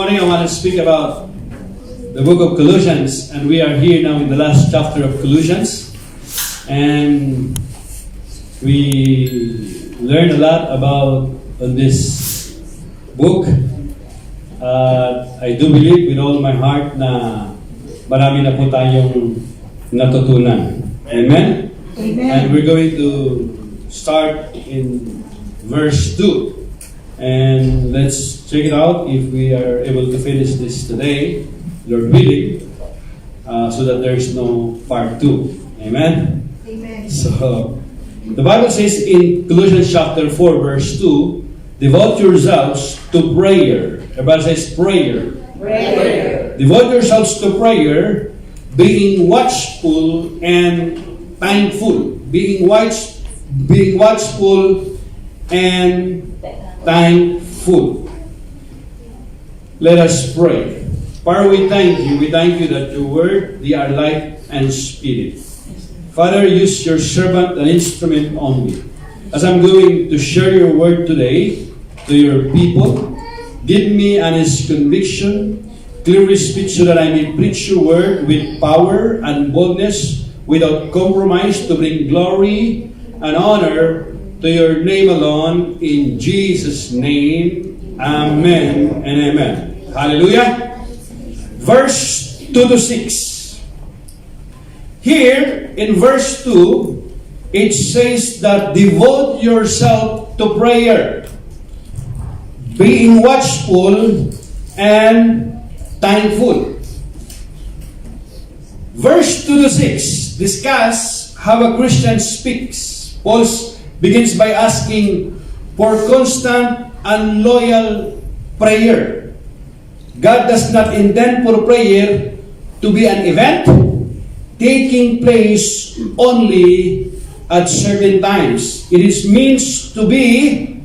morning I want to speak about the book of Colossians, and we are here now in the last chapter of Colossians, and we learn a lot about this book. I do believe with all my heart na marami na po tayong natutunan. Amen? Amen. And we're going to start in verse 2. And let's check it out if we are able to finish this today, Lord willing, so that there's no part 2. Amen? Amen. So, the Bible says in Colossians chapter 4, verse 2, devote yourselves to prayer. Everybody says prayer. Prayer. Devote yourselves to prayer, being watchful and thankful. Being watchful and thankful. Let us pray. Father, we thank you. We thank you that your word, they are life and spirit. Father, use your servant, an instrument only. As I'm going to share your word today to your people, give me honest conviction, clear speech so that I may preach your word with power and boldness, without compromise, to bring glory and honor to your name alone. In Jesus' name, amen and amen. Hallelujah. Verse 2 to 6. Here, in verse 2, it says that devote yourself to prayer, being watchful and thankful. Verse 2 to 6 discuss how a Christian speaks. Paul begins by asking for constant and loyal prayer. God does not intend for prayer to be an event taking place only at certain times. It is means to be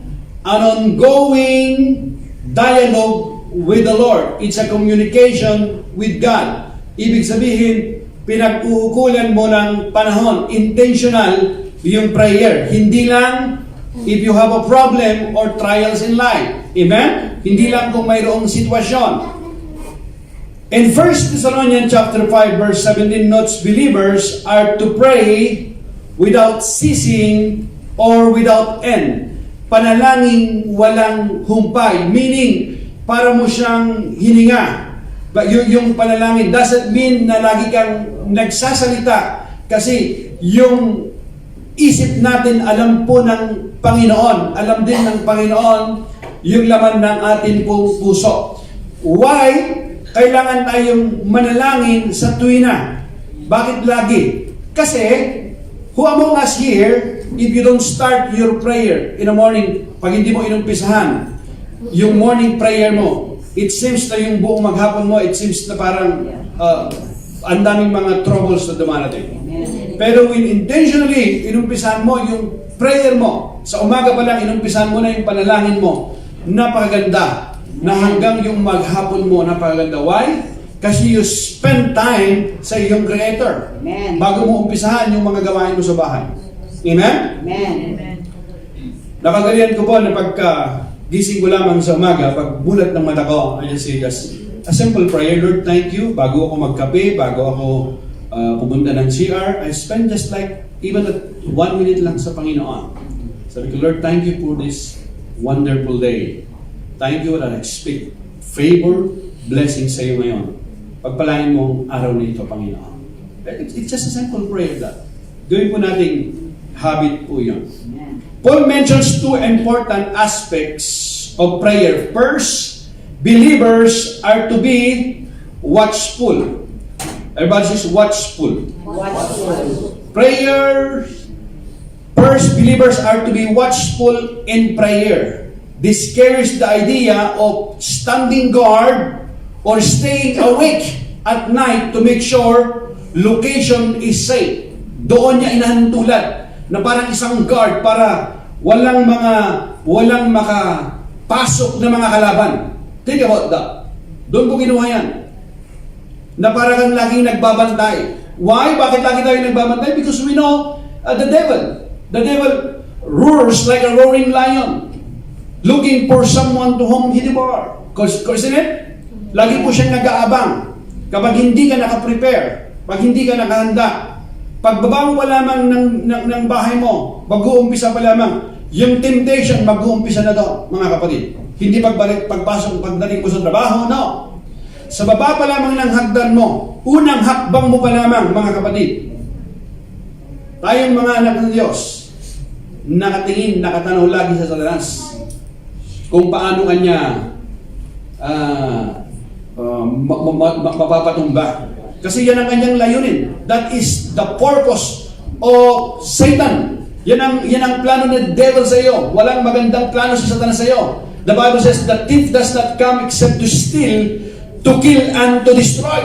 an ongoing dialogue with the Lord. It's a communication with God. Ibig sabihin, pinag-uukulan mo ng panahon, intentional yung prayer. Hindi lang if you have a problem or trials in life. Amen? Hindi lang kung mayroong sitwasyon. In 1 Thessalonians chapter 5 verse 17 notes, believers are to pray without ceasing or without end. Panalangin walang humpay, meaning para mo siyang hininga. But yung panalangin doesn't mean na lagi kang nagsasalita, kasi yung isip natin alam po ng Panginoon, alam din ng Panginoon yung laman ng ating pong puso. Why kailangan tayong manalangin sa tuwina? Bakit lagi? Kasi who among us here, if you don't start your prayer in the morning, pag hindi mo inumpisahan yung morning prayer mo, it seems na yung buong maghapon mo, it seems na parang ang daming mga troubles na dumarating. Pero when intentionally inumpisahan mo yung prayer mo, sa umaga pa lang inumpisahan mo na yung panalangin mo, napakaganda, na hanggang yung maghapon mo, napakaganda. Why? Kasi you spend time sa iyong Creator. Amen. Bago mo umpisahan yung mga gawain mo sa bahay. Amen? Amen. Nakagalian ko po na pagka gising ko lamang sa umaga, pag bulat ng mata ko, I just say just a simple prayer. Lord, thank you. Bago ako magkape, bago ako pumunta ng CR, I spend just like even 1 minute lang sa Panginoon. Sabi ko, Lord, thank you for this wonderful day. Thank you that I expect favor, blessing sa iyo ngayon. Pagpalain mo ang araw na ito, Panginoon. It's just a simple prayer that. Gawin po nating habit po yun. Paul mentions 2 important aspects of prayer. First, believers are to be watchful. Everybody says watchful. Watchful. Prayer. First, believers are to be watchful in prayer. This carries the idea of standing guard or staying awake at night to make sure location is safe. Doon niya inahantulan na parang isang guard para walang makapasok na mga kalaban. Think about that. Doon po kinuha yan. Na parang kang laging nagbabantay. Why? Bakit lagi tayo nagbabantay? Because we know the devil. The devil roars like a roaring lion, looking for someone to whom he devour. Isn't it? Lagi po siyang nag-aabang. Kapag hindi ka nakaprepare, pag hindi ka nakahanda, pagbaba mo pa lamang ng bahay mo, mag-uumpisa pa lamang, yung temptation mag-uumpisa na doon, mga kapatid. Hindi pagdating mo sa trabaho, no. Sa baba pa lamang ng hagdan mo, unang hakbang mo pa lamang, mga kapatid. Tayong mga anak ng Diyos, nakatingin, nakatanaw lagi sa Satanas kung paano kanya mapapatumba. Kasi yan ang kanyang layunin. That is the purpose of Satan. Yan ang plano ng devil sa iyo. Walang magandang plano si Satanas sa iyo. The Bible says, the thief does not come except to steal, to kill, and to destroy.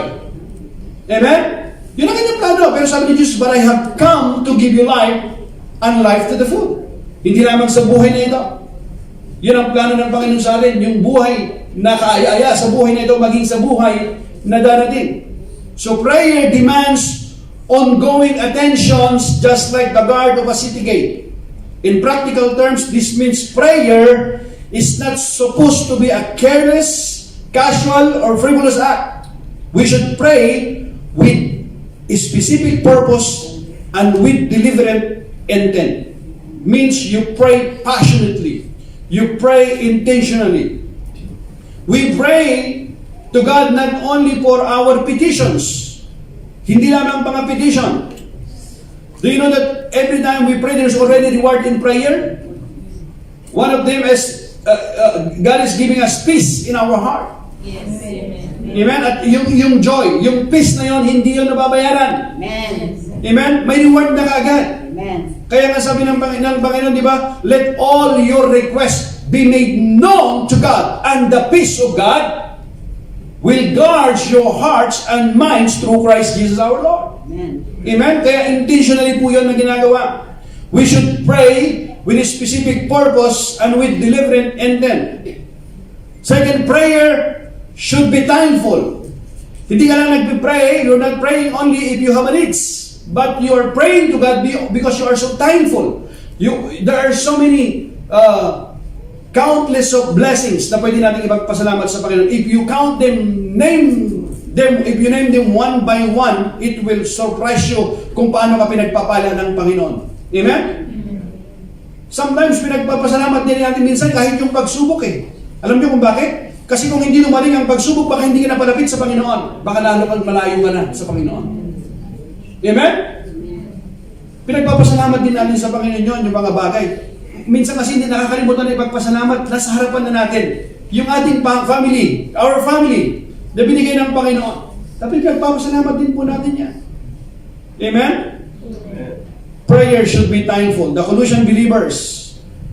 Amen? Yun ang kanyang plano. Pero sabi ni Jesus, but I have come to give you life and life to the full. Hindi lamang sa buhay na ito. Yun ang plano ng Panginoon sa atin. Yung buhay na kaaya-aya sa buhay na ito, maging sa buhay na darating. So prayer demands ongoing attentions just like the guard of a city gate. In practical terms, this means prayer is not supposed to be a careless, casual, or frivolous act. We should pray with a specific purpose and with deliberate intent. Means you pray passionately. You pray intentionally. We pray to God not only for our petitions. Hindi lamang mga petition. Do you know that every time we pray, there's already reward in prayer? One of them is God is giving us peace in our heart. Yes. Amen. Amen? At yung joy, yung peace na yon, hindi yun nababayaran. Amen. Amen? May reward na kaagad. Amen. Kaya nga sabi ng Panginoon, di ba? Let all your requests be made known to God, and the peace of God will guard your hearts and minds through Christ Jesus our Lord. Amen. Amen? Kaya intentionally po yun na ginagawa. We should pray with a specific purpose and with deliberate intent. Second, prayer should be thankful. Hindi ka lang nagpipray, you're not praying only if you have a needs, but you are praying to God because you are so thankful. There are so many countless of blessings na pwede natin ipagpasalamat sa Panginoon. If you count them, if you name them one by one, it will surprise you kung paano ka pinagpapala ng Panginoon. Amen? Sometimes pinagpapasalamat din natin minsan kahit yung pagsubok eh. Alam niyo kung bakit? Kasi kung hindi lumaling ang pagsubok, baka hindi ka na palapit sa Panginoon. Baka lalo kang malayo ka na sa Panginoon. Amen? Pinagpapasalamat din natin sa Panginoon yun, yung mga bagay. Minsan kasi hindi nakakalimutan na ipagpasalamat, nasa harapan na natin. Yung ating family, our family, na binigay ng Panginoon. Tapi pinagpapasalamat din po natin yan. Amen? Prayer should be thankful. The Colossian believers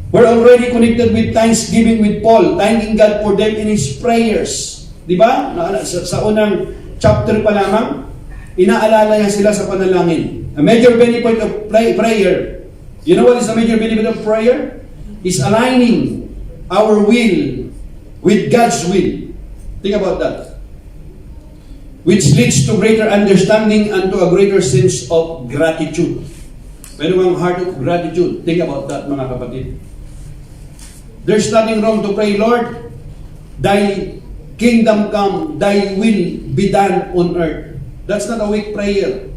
were already connected with thanksgiving with Paul, thanking God for them in his prayers. Di ba? Sa unang chapter pa lamang, inaalala niya sila sa panalangin. A major benefit of prayer, you know what is the major benefit of prayer? Is aligning our will with God's will. Think about that. Which leads to greater understanding and to a greater sense of gratitude. Meron ang heart of gratitude. Think about that, mga kapatid. There's nothing wrong to pray, Lord, thy kingdom come, thy will be done on earth. That's not a weak prayer.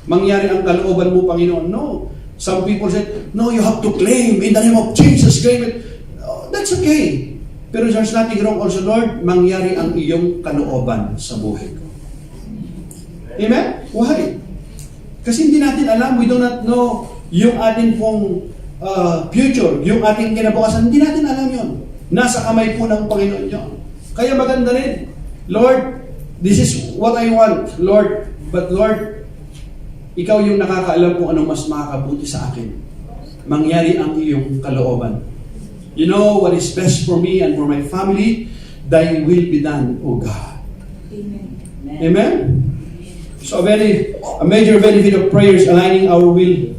Mangyari ang kalooban mo, Panginoon. No. Some people say, no, you have to claim in the name of Jesus, claim it. Oh, that's okay. Pero there's nothing wrong also, Lord, mangyari ang iyong kalooban sa buhay ko. Amen? Why? Kasi hindi natin alam, we do not know yung ating pong future, yung ating kinabukasan, hindi natin alam yun. Nasa kamay po ng Panginoon yun. Kaya maganda rin, Lord, this is what I want, Lord. But Lord, ikaw yung nakakaalam kung anong mas makakabuti sa akin. Mangyari ang iyong kalooban. You know what is best for me and for my family, thy will be done, O God. Amen. Amen? So a major benefit of prayer is aligning our will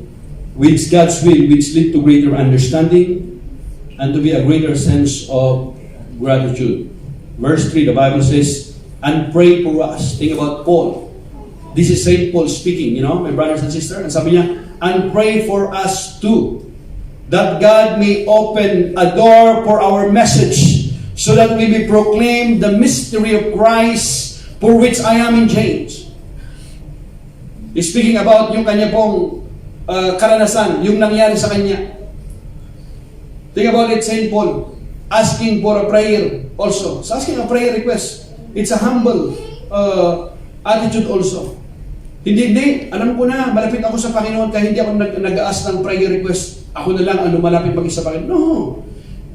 with God's will, which lead to greater understanding and to be a greater sense of gratitude. Verse 3, the Bible says, and pray for us. Think about Paul. This is Saint Paul speaking, my brothers and sisters. And sabi niya, and pray for us too, that God may open a door for our message, so that we may proclaim the mystery of Christ, for which I am in chains. Speaking about yung kanya pong karanasan, yung nangyari sa kanya. Think about it, St. Paul, asking for a prayer also. So asking a prayer request, it's a humble attitude also. Hindi, alam ko na, malapit ako sa Panginoon, kaya hindi ako nag-ask ng prayer request. Ako na lang ang lumalapit mag-isa sa Panginoon. No.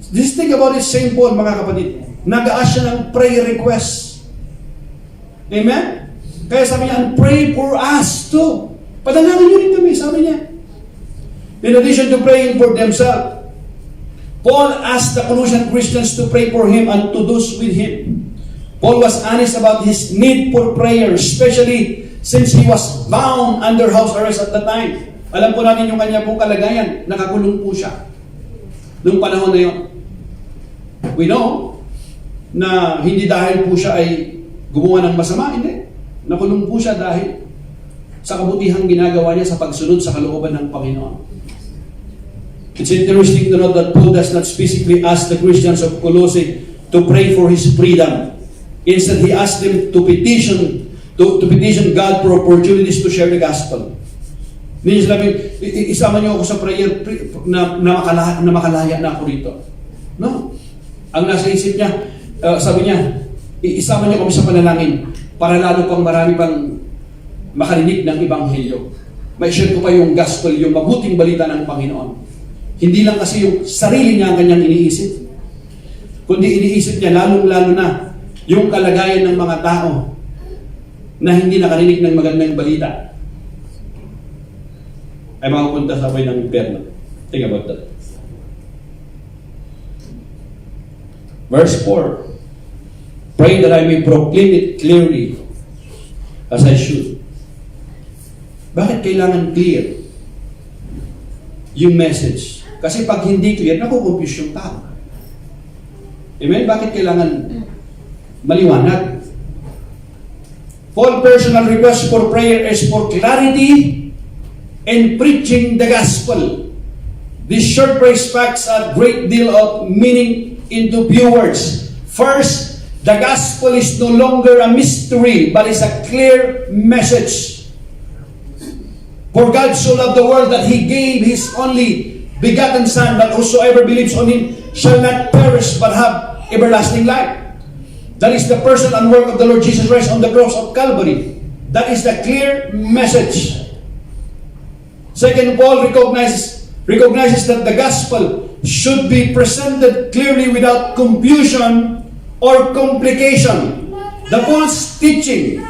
Just think about it, St. Paul, mga kapatid. Nag-ask siya ng prayer request. Amen? Kaya sabi niya, and pray for us too. Padalangin niyo rin kami, sabi niya. In addition to praying for themselves, Paul asked the Colossian Christians to pray for him and to those with him. Paul was honest about his need for prayer, especially since he was bound under house arrest at the time. Alam po natin yung kanya pong kalagayan, nakakulong po siya noong panahon na yun. We know na hindi dahil po siya ay gumawa ng masama, hindi. Nakulong po siya dahil sa kabutihang ginagawa niya sa pagsunod sa kalooban ng Panginoon. It's interesting to note that Paul does not specifically ask the Christians of Colossae to pray for his freedom. Instead, he asked them to petition God for opportunities to share the gospel. Hindi niya sabi, isama niyo ako sa prayer na makalaya na ako rito. No. Ang nasa isip niya, sabi niya, isama niyo kami sa panalangin para lalo pang marami pang makarinig ng Ebanghelyo. May share ko pa yung gospel, yung mabuting balita ng Panginoon. Hindi lang kasi yung sarili niya ang kanyang iniisip, kundi iniisip niya lalong-lalo na yung kalagayan ng mga tao na hindi nakarinig ng magandang balita ay makapunta sa apoy ng impyerno. Think about that. Verse 4. Pray that I may proclaim it clearly as I should. Bakit kailangan clear yung message? Kasi pag hindi clear, nakukonfuse yung tao. Amen? Bakit kailangan maliwanag? Paul's personal request for prayer is for clarity and preaching the gospel. These short praise packs a great deal of meaning into few words. First, the gospel is no longer a mystery, but is a clear message. For God so loved the world that He gave His only begotten Son, that whosoever believes on Him shall not perish but have everlasting life. That is the person and work of the Lord Jesus Christ on the cross of Calvary. That is the clear message. Second, Paul recognizes that the gospel should be presented clearly without confusion or complication. The false teaching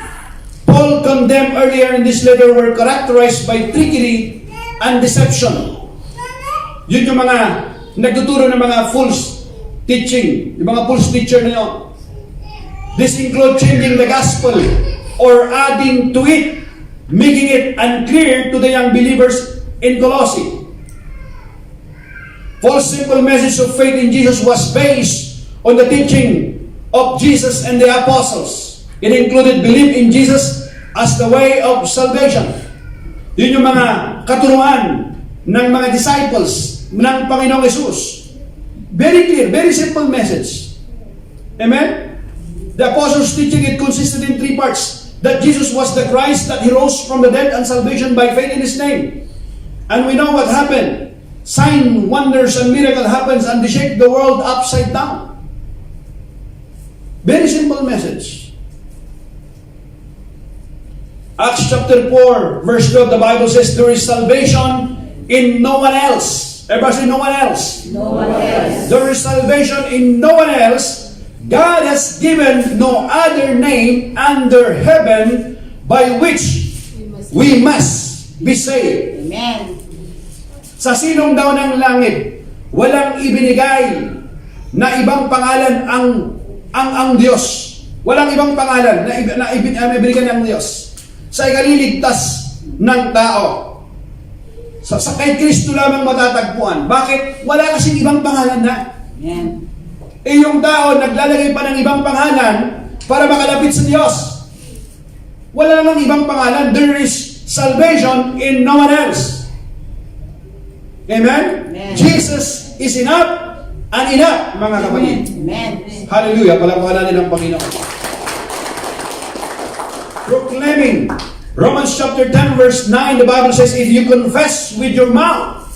Paul condemned earlier in this letter were characterized by trickery and deception. Yun yung mga nagtuturo ng mga false teaching, yung mga false teacher na yun. This includes changing the gospel or adding to it, making it unclear to the young believers in Colossae. Paul's simple message of faith in Jesus was based on the teaching of Jesus and the apostles. It included belief in Jesus as the way of salvation. Yun yung mga katuruan ng mga disciples ng Panginoong Jesus. Very clear, very simple message. Amen? The apostles' teaching, it consisted in 3 parts. That Jesus was the Christ, that He rose from the dead, and salvation by faith in His name. And we know what happened. Sign, wonders, and miracle happens, and they shake the world upside down. Very simple message. Acts chapter 4, verse 12, the Bible says, there is salvation in no one else. Everybody say, no one else. No one else. There is salvation in no one else. God has given no other name under heaven by which we must be saved. Amen. Sa silong daw ng langit, walang ibinigay na ibang pangalan ang Diyos. Walang ibang pangalan na ibinigay ng Diyos sa ikaliligtas ng tao. Sa kay Kristo lamang matatagpuan. Bakit? Wala kasing ibang pangalan na. Amen. Yung tao naglalagay pa ng ibang pangalan para makalapit sa Diyos. Wala namang ibang pangalan. There is salvation in no one else. Amen? Amen. Jesus is enough. and enough, mga kapatid. Amen. Hallelujah. Palakpakan natin ang Panginoon. Proclaiming. Romans chapter 10 verse 9, the Bible says, if you confess with your mouth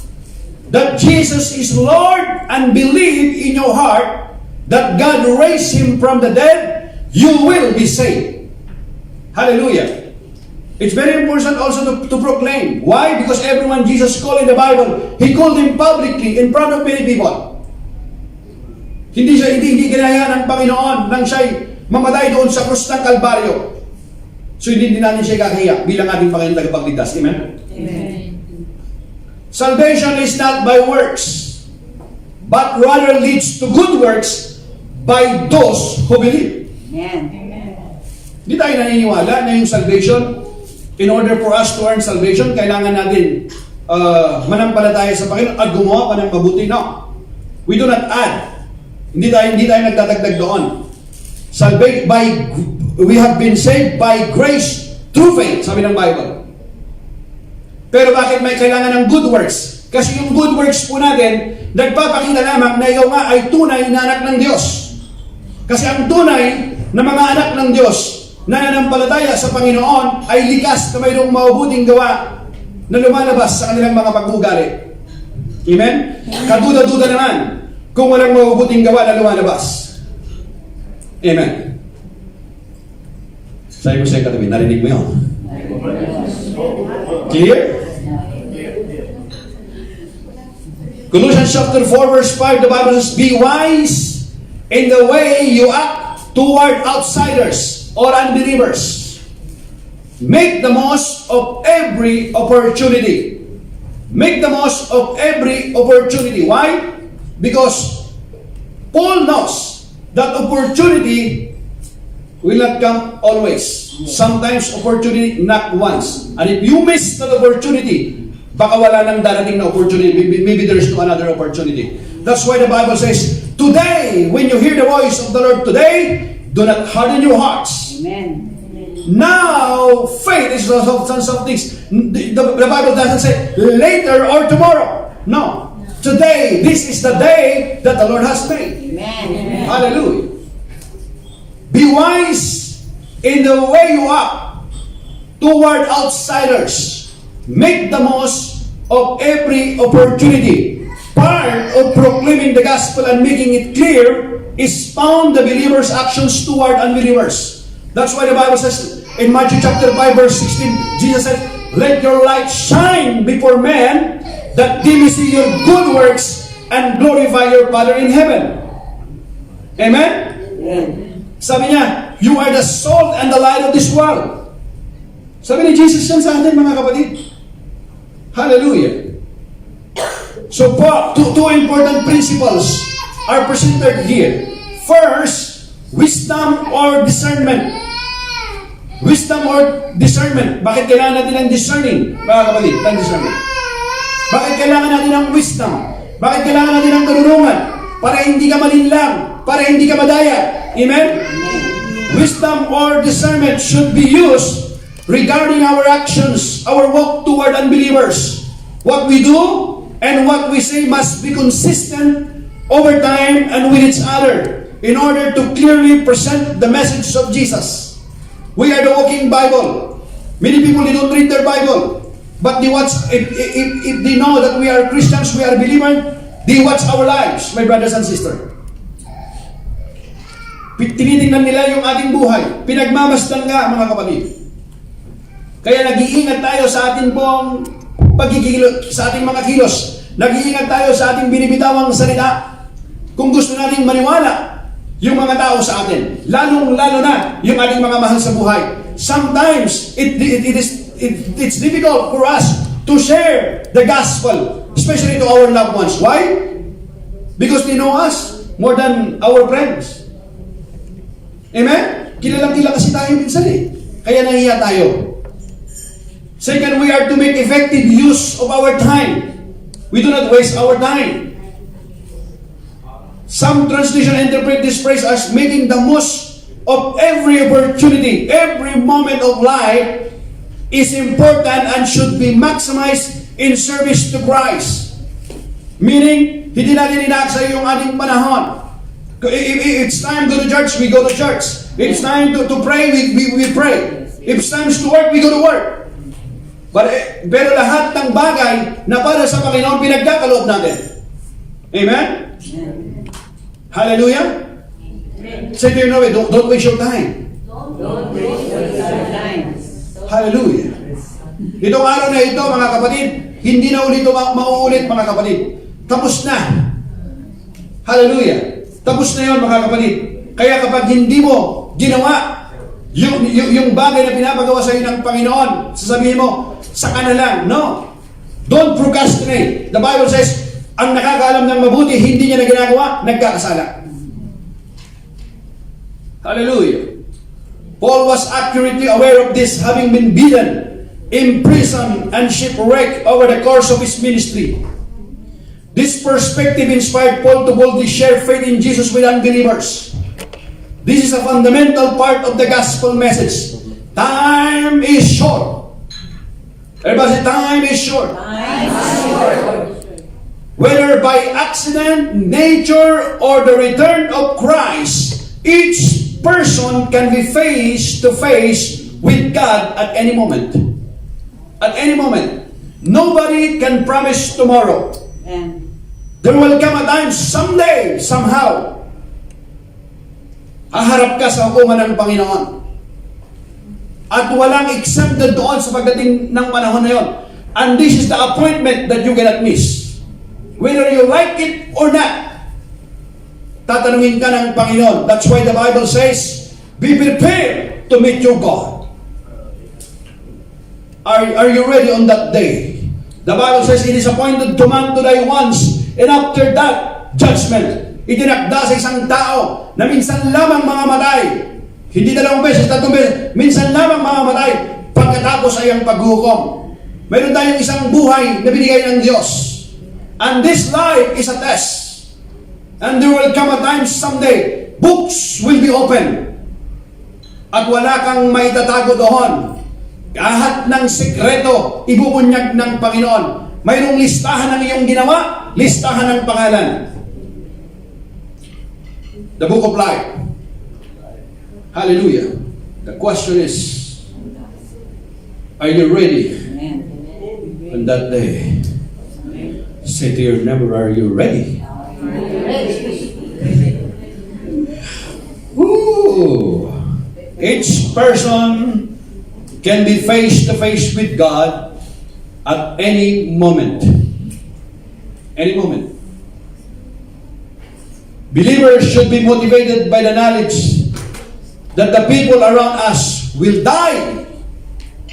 that Jesus is Lord and believe in your heart that God raised Him from the dead, you will be saved. Hallelujah. It's very important also to proclaim. Why? Because everyone Jesus called in the Bible, He called Him publicly in front of many people. Hindi ginaya ng Panginoon nang siya'y mamatay doon sa krus ng Kalbaryo. So hindi din natin siya kakahiya bilang ating Panginoon tagapagligtas. Amen? Amen. Salvation is not by works, but rather leads to good works by those who believe. Amen. Hindi tayo naniniwala na yung salvation, in order for us to earn salvation, kailangan natin manampalataya sa Panginoon at gumawa pa ng mabuti. No. We do not add. Hindi tayo nagdadagdag doon. We have been saved by grace through faith, sabi ng Bible. Pero bakit may kailangan ng good works? Kasi yung good works po natin, nagpapakita lamang na ikaw nga ay tunay na anak ng Diyos. Kasi ang tunay na mga anak ng Diyos na nananampalataya sa Panginoon ay likas na mayroong mabubuting gawa na lumalabas sa kanilang mga pag-uugali. Amen? Kaduda-duda naman kung walang mabubuting gawa na lumalabas. Amen. Sabi mo sa'yo katabi, narinig mo yun? Clear? Colossians chapter 4 verse 5, the Bible says, be wise in the way you act toward outsiders or unbelievers. Make the most of every opportunity. Make the most of every opportunity. Why? Because Paul knows that opportunity will not come always. Sometimes opportunity not once. And if you miss that opportunity, baka wala nang darating na opportunity. Maybe there's no another opportunity. That's why the Bible says, today, when you hear the voice of the Lord today, do not harden your hearts. Amen. Now, faith is the substance of things. The Bible doesn't say later or tomorrow. No. Today, this is the day that the Lord has made. Amen. Hallelujah. Be wise in the way you act toward outsiders. Make the most of every opportunity. Part of proclaiming the gospel and making it clear is found the believer's actions toward unbelievers. That's why the Bible says in Matthew chapter 5 verse 16, Jesus said, let your light shine before men that they may see your good works and glorify your Father in heaven. Amen? Amen. Sabi niya, you are the salt and the light of this world. Sabi ni Jesus yan sa atin, mga kapatid. Hallelujah. So, two important principles are presented here. First, wisdom or discernment. Wisdom or discernment. Bakit kailangan natin ng discerning, mga kapatid? Ng discernment. Bakit kailangan natin ng wisdom? Bakit kailangan natin ng karunungan? Para hindi ka malinlang, para hindi ka madaya. Amen? Wisdom or discernment should be used regarding our actions, our walk toward unbelievers. What we do and what we say must be consistent over time and with each other in order to clearly present the message of Jesus. We are the walking Bible. Many people, they don't read their Bible. But they watch, if they know that we are Christians, we are believers, they watch our lives, my brothers and sisters. Tinitingnan nila yung ating buhay. Pinagmamasdan nga, mga kapatid. Kaya nag-iingat tayo sa ating pong sa ating mga kilos. Nag-iingat tayo sa ating binibitawang salita. Kung gusto nating maniwala yung mga tao sa atin, lalong-lalo na yung ating mga mahal sa buhay. Sometimes, it's difficult for us to share the gospel, especially to our loved ones. Why? Because they know us more than our friends. Amen? Kilalang-kila kasi tayo minsan eh. Kaya nahiya tayo. Second, we are to make effective use of our time. We do not waste our time. Some translation interpret this phrase as making the most of every opportunity. Every moment of life is important and should be maximized in service to Christ. Meaning, Hindi natin inaaksa yung ating panahon. If it's time to go to church, we go to church. If it's time to pray, we pray. If it's time to work, we go to work. Pero lahat ng bagay na para sa Panginoon, pinagkakaloob natin. Amen? Hallelujah? Say to your neighbor, don't waste your time. Don't waste your time. Hallelujah. Itong araw na ito, mga kapatid, hindi na ulit mauulit, mga kapatid. Tapos na. Hallelujah. Tapos na yun, mga kapatid. Kaya kapag hindi mo ginawa yung bagay na pinapagawa sa iyo ng Panginoon, sasabihin mo, saka na lang. No. Don't procrastinate. The Bible says, ang nakakaalam ng mabuti, hindi niya na ginagawa, nagkakasala. Hallelujah. Paul was accurately aware of this, having been beaten, imprisoned, and shipwrecked over the course of his ministry. This perspective inspired Paul to boldly share faith in Jesus with unbelievers. This is a fundamental part of the gospel message. Time is short. Everybody say, time is short. Time is short. Whether by accident, nature, or the return of Christ, each person can be face to face with God at any moment. At any moment. Nobody can promise tomorrow. And There will come a time someday, somehow, haharap ka sa hukuman ng Panginoon. At walang exempted doon sa pagdating ng panahon na yon. And this is the appointment that you cannot miss. Whether you like it or not, tatanungin ka ng Panginoon. That's why the Bible says, be prepared to meet your God. Are you ready on that day? The Bible says, it is appointed to man to die once, and after that, judgment. Itinakda sa isang tao na minsan lamang mamamatay. Hindi dalawang beses, tatlong beses. Minsan lamang mamamatay pagkatapos ay ang paghukom. Mayroon tayong isang buhay na binigay ng Diyos. And this life is a test. And there will come a time someday, books will be open. At wala kang maitatago doon. Lahat ng sekreto, ibubunyag ng Panginoon. Mayroong listahan ng iyong ginawa, listahan ng pangalan. The book of life. Hallelujah. The question is, are you ready on that day? Say to your neighbor, are you ready? Woo! Each person can be face to face with God at any moment. Any moment. Believers should be motivated by the knowledge that the people around us will die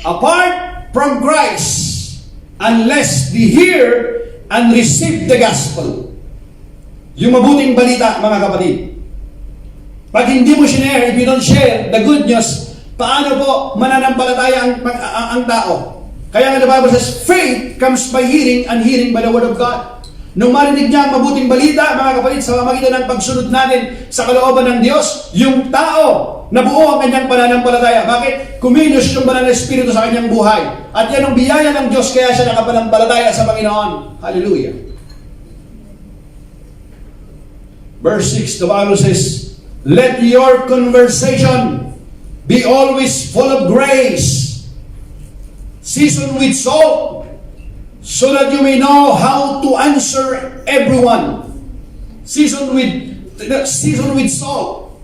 apart from Christ unless they hear and receive the gospel. Yung mabuting balita, mga kapatid. Pag hindi mo share, if you don't share the good news, paano po mananampalataya ang tao? Kaya nga the Bible says, faith comes by hearing and hearing by the word of God. Nung marinig niya ang mabuting balita, mga kapatid, sa pamamagitan ng pagsunod natin sa kalooban ng Diyos, yung tao, nabuo ang kanyang pananampalataya. Bakit? Kumilos yung banal na Espiritu sa kanyang buhay. At yan ang biyaya ng Diyos, kaya siya nakapanampalataya sa Panginoon. Hallelujah. Verse 6, the Bible says, let your conversation be always full of grace, seasoned with salt, so that you may know how to answer everyone. Seasoned with salt.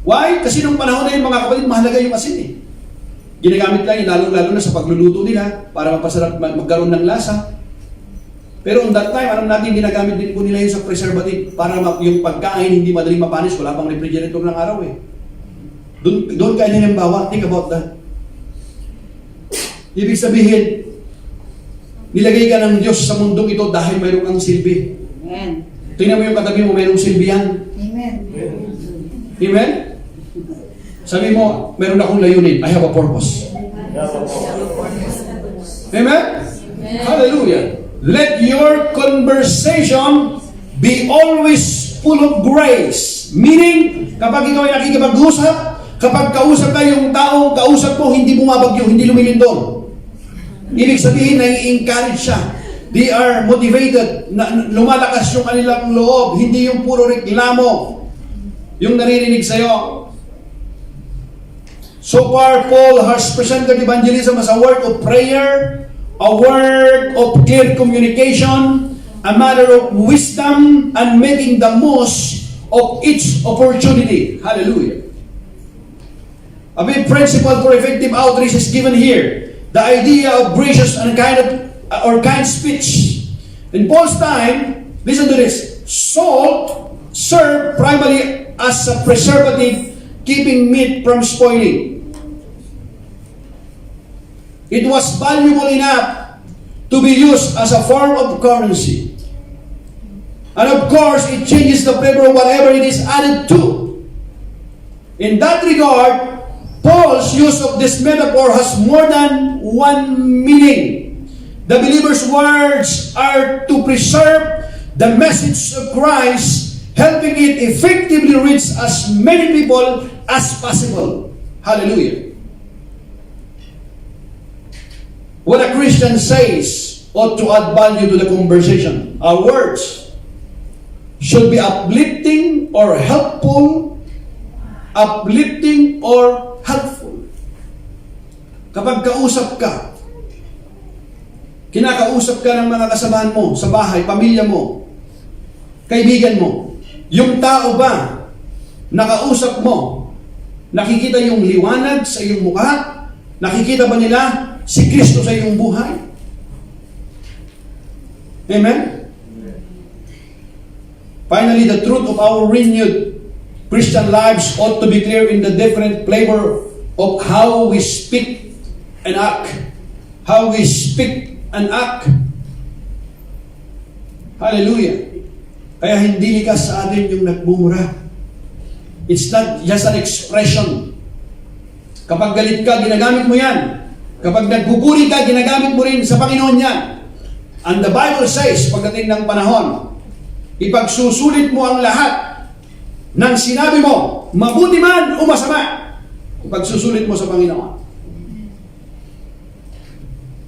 Why? Kasi nung panahon na yun, mga kapatid, mahalaga yung asin eh. Ginagamit lang yun, lalo na sa pagluluto nila, para mapasarap, magkaroon ng lasa. Pero on that time, alam natin, ginagamit din po nila yun sa preservative, para yung pagkain hindi madaling mapanis, wala pang refrigerator ng araw eh. Doon kayo nilimbawa, think about that. Ibig sabihin, nilagay ka ng Diyos sa mundong ito dahil mayroon kang silbi. Amen. Tingnan mo yung katabi mo, mayroong silbi yan. Amen. Amen? Sabi mo, meron akong layunin. I have a purpose. Amen? Hallelujah. Let your conversation be always full of grace. Meaning, kapag ikaw ay nakikipag-usap, kapag kausap ka yung taong kausap mo, hindi bumabagyo, hindi lumilindol. Ibig sabihin, nai-encourage siya. They are motivated, lumalakas yung kanilang loob, hindi yung puro reklamo yung naririnig sa'yo. So far, Paul has presented evangelism as a work of prayer, a work of clear communication, a matter of wisdom, and making the most of each opportunity. Hallelujah. A big principle for effective outreach is given here. The idea of gracious and kind speech. In Paul's time, listen to this. Salt served primarily as a preservative, keeping meat from spoiling. It was valuable enough to be used as a form of currency. And of course, it changes the flavor of whatever it is added to. In that regard, Paul's use of this metaphor has more than one meaning. The believer's words are to preserve the message of Christ, helping it effectively reach as many people as possible. Hallelujah. What a Christian says ought to add value to the conversation. Our words should be uplifting or helpful, helpful. Kapag kausap ka, kinakausap ka ng mga kasamahan mo sa bahay, pamilya mo, kaibigan mo, yung tao ba nakausap mo, nakikita yung liwanag sa iyong mukha? Nakikita ba nila si Kristo sa iyong buhay? Amen? Finally, the truth of our renewed Christian lives ought to be clear in the different flavor of how we speak and act. How we speak and act. Hallelujah. Kaya hindi likas sa atin yung nagmumura. It's not just an expression. Kapag galit ka, ginagamit mo yan. Kapag nagpupuri ka, ginagamit mo rin sa Panginoon yan. And the Bible says, pagdating ng panahon, ipagsusulit mo ang lahat ng sinabi mo, mabuti man o masama, ipagsusulit mo sa Panginoon.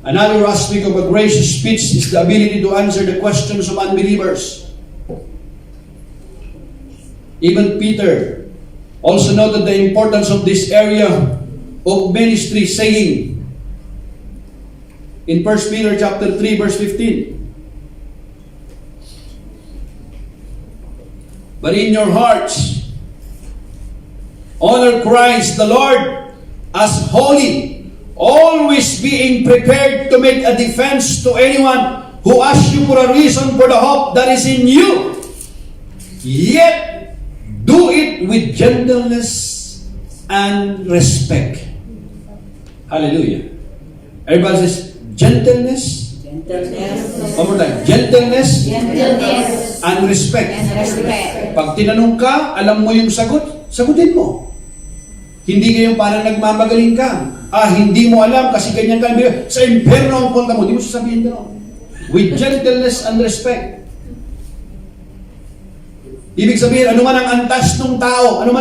Another aspect of a gracious speech is the ability to answer the questions of unbelievers. Even Peter also noted the importance of this area of ministry, saying in 1 Peter chapter 3 verse 15, but in your hearts, honor Christ the Lord as holy, always being prepared to make a defense to anyone who asks you for a reason for the hope that is in you. Yet, do it with gentleness and respect. Hallelujah. Everybody says, gentleness. One more time. Gentleness. And respect. Pag tinanong ka, alam mo yung sagot, sagutin mo. Hindi kayong parang nagmamagaling ka. Hindi mo alam kasi ganyan ka. Sa impyerno ang punta mo. Hindi mo sasabihin gano'n. With gentleness and respect. Ibig sabihin, ano man ang antas ng tao, ano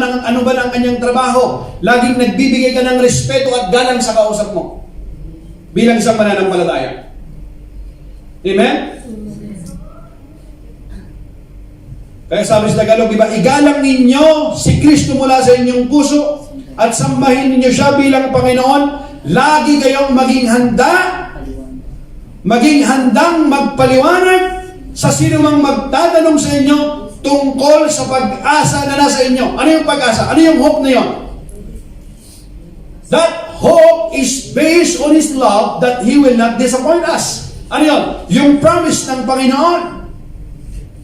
ba ang kanyang trabaho, laging nagbibigay ka ng respeto at galang sa kausap mo. Bilang isang mananampalataya. Amen? Kaya sabi sa Tagalog, diba, igalang ninyo si Kristo mula sa inyong puso at sambahin ninyo siya bilang Panginoon. Lagi kayong maging handang magpaliwanag sa sino mang magtatanong sa inyo tungkol sa pag-asa na nasa inyo. Ano yung pag-asa? Ano yung hope na yun? That hope is based on His love that He will not disappoint us. Ano yun? Yung promise ng Panginoon.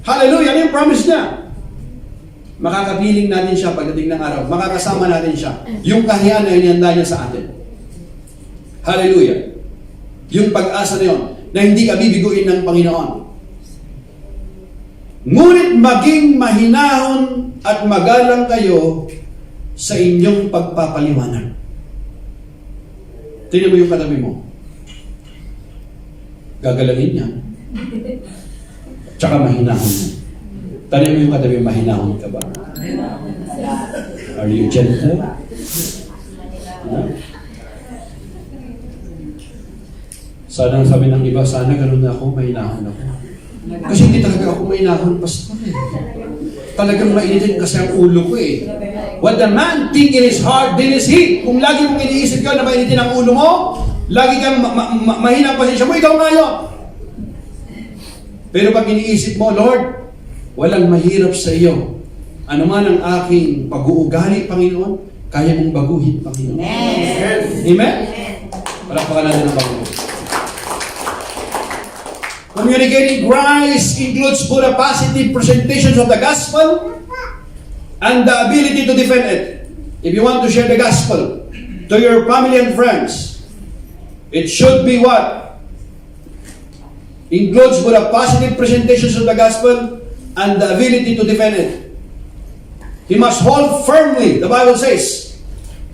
Hallelujah! Ano yung promise niya? Makakapiling natin siya pagdating ng araw. Makakasama natin siya. Yung kahiyaan na inihanda niya sa atin. Hallelujah! Yung pag-asa na yun, na hindi ka bibiguin ng Panginoon. Ngunit maging mahinahon at magalang kayo sa inyong pagpapaliwanag. Tingnan mo yung katabi mo. Gagalangin niya. Tsaka mahinahon mo. Tingnan mo yung katabi, mahinahon ka ba? Are you gentle? Sana sabi ng iba, sana ganun na ako, mahinahon ako. Kasi hindi talaga ako mahinahon, pastor eh. Talagang mainitin kasi ang ulo ko eh. What the man think in his heart, then is he. Kung lagi mong iniisip ka na mainitin ang ulo mo, lagi kang mahina ang pasensya mo, ikaw nga yun. Pero pag iniisip mo, Lord, walang mahirap sa iyo. Ano man ang aking pag-uugali, Panginoon, kaya mong baguhin, Panginoon. Amen. Amen? Palakpakan natin ang Panginoon. Communicating Christ includes both a positive presentations of the gospel and the ability to defend it. If you want to share the gospel to your family and friends, it should be what? Includes both a positive presentations of the gospel and the ability to defend it. He must hold firmly, the Bible says,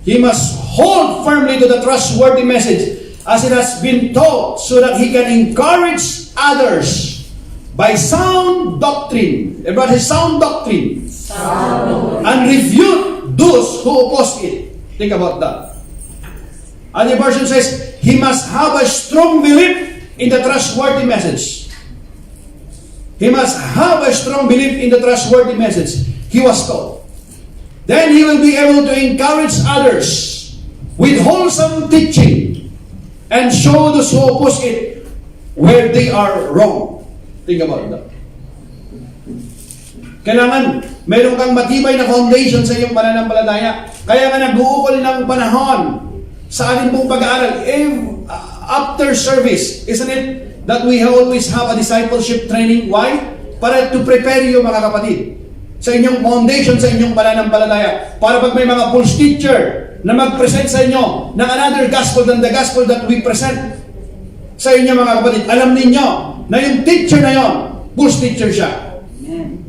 he must hold firmly to the trustworthy message as it has been taught, so that he can encourage others by sound doctrine. Everybody, sound doctrine. And refute those who oppose it. Think about that. Other version says, he must have a strong belief in the trustworthy message. He must have a strong belief in the trustworthy message he was taught. Then he will be able to encourage others with wholesome teaching and show those who oppose it where they are wrong. Think about that. Kailangan meron kang matibay na foundation sa iyong pananampalataya. Kaya nga nag-uukol ng panahon sa ating pong pag-aaral. After service, isn't it that we always have a discipleship training? Why? Para to prepare you, mga kapatid, sa inyong foundation, sa inyong pananampalataya. Para pag may mga false teacher na mag-present sa inyo ng another gospel than the gospel that we present sa inyo, mga kapatid, alam ninyo na yung teacher na yon, false teacher siya.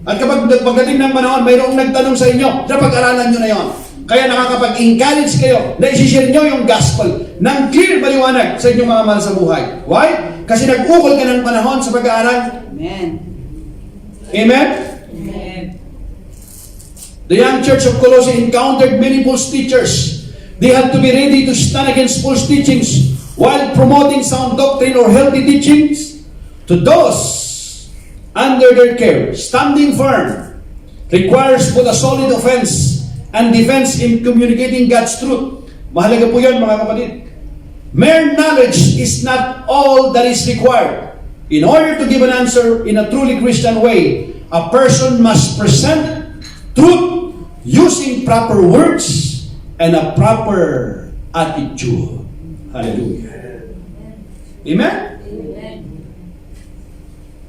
At kapag pagdating ng panahon, mayroong nagtanong sa inyo, sa pag-aralan nyo na yon. Kaya nakakapag-encourage kayo na isishare nyo yung gospel ng clear baliwanag sa inyong mga mahal sa buhay. Why? Kasi nag-ukol ka ng panahon sa pag-aaral. Amen. Amen? Amen. The young church of Colossae encountered many false teachers. They had to be ready to stand against false teachings while promoting sound doctrine or healthy teachings to those under their care. Standing firm requires both a solid offense and defense in communicating God's truth. Mahalaga po yan, mga kapatid. Mere knowledge is not all that is required. In order to give an answer in a truly Christian way, a person must present truth using proper words and a proper attitude. Hallelujah. Amen?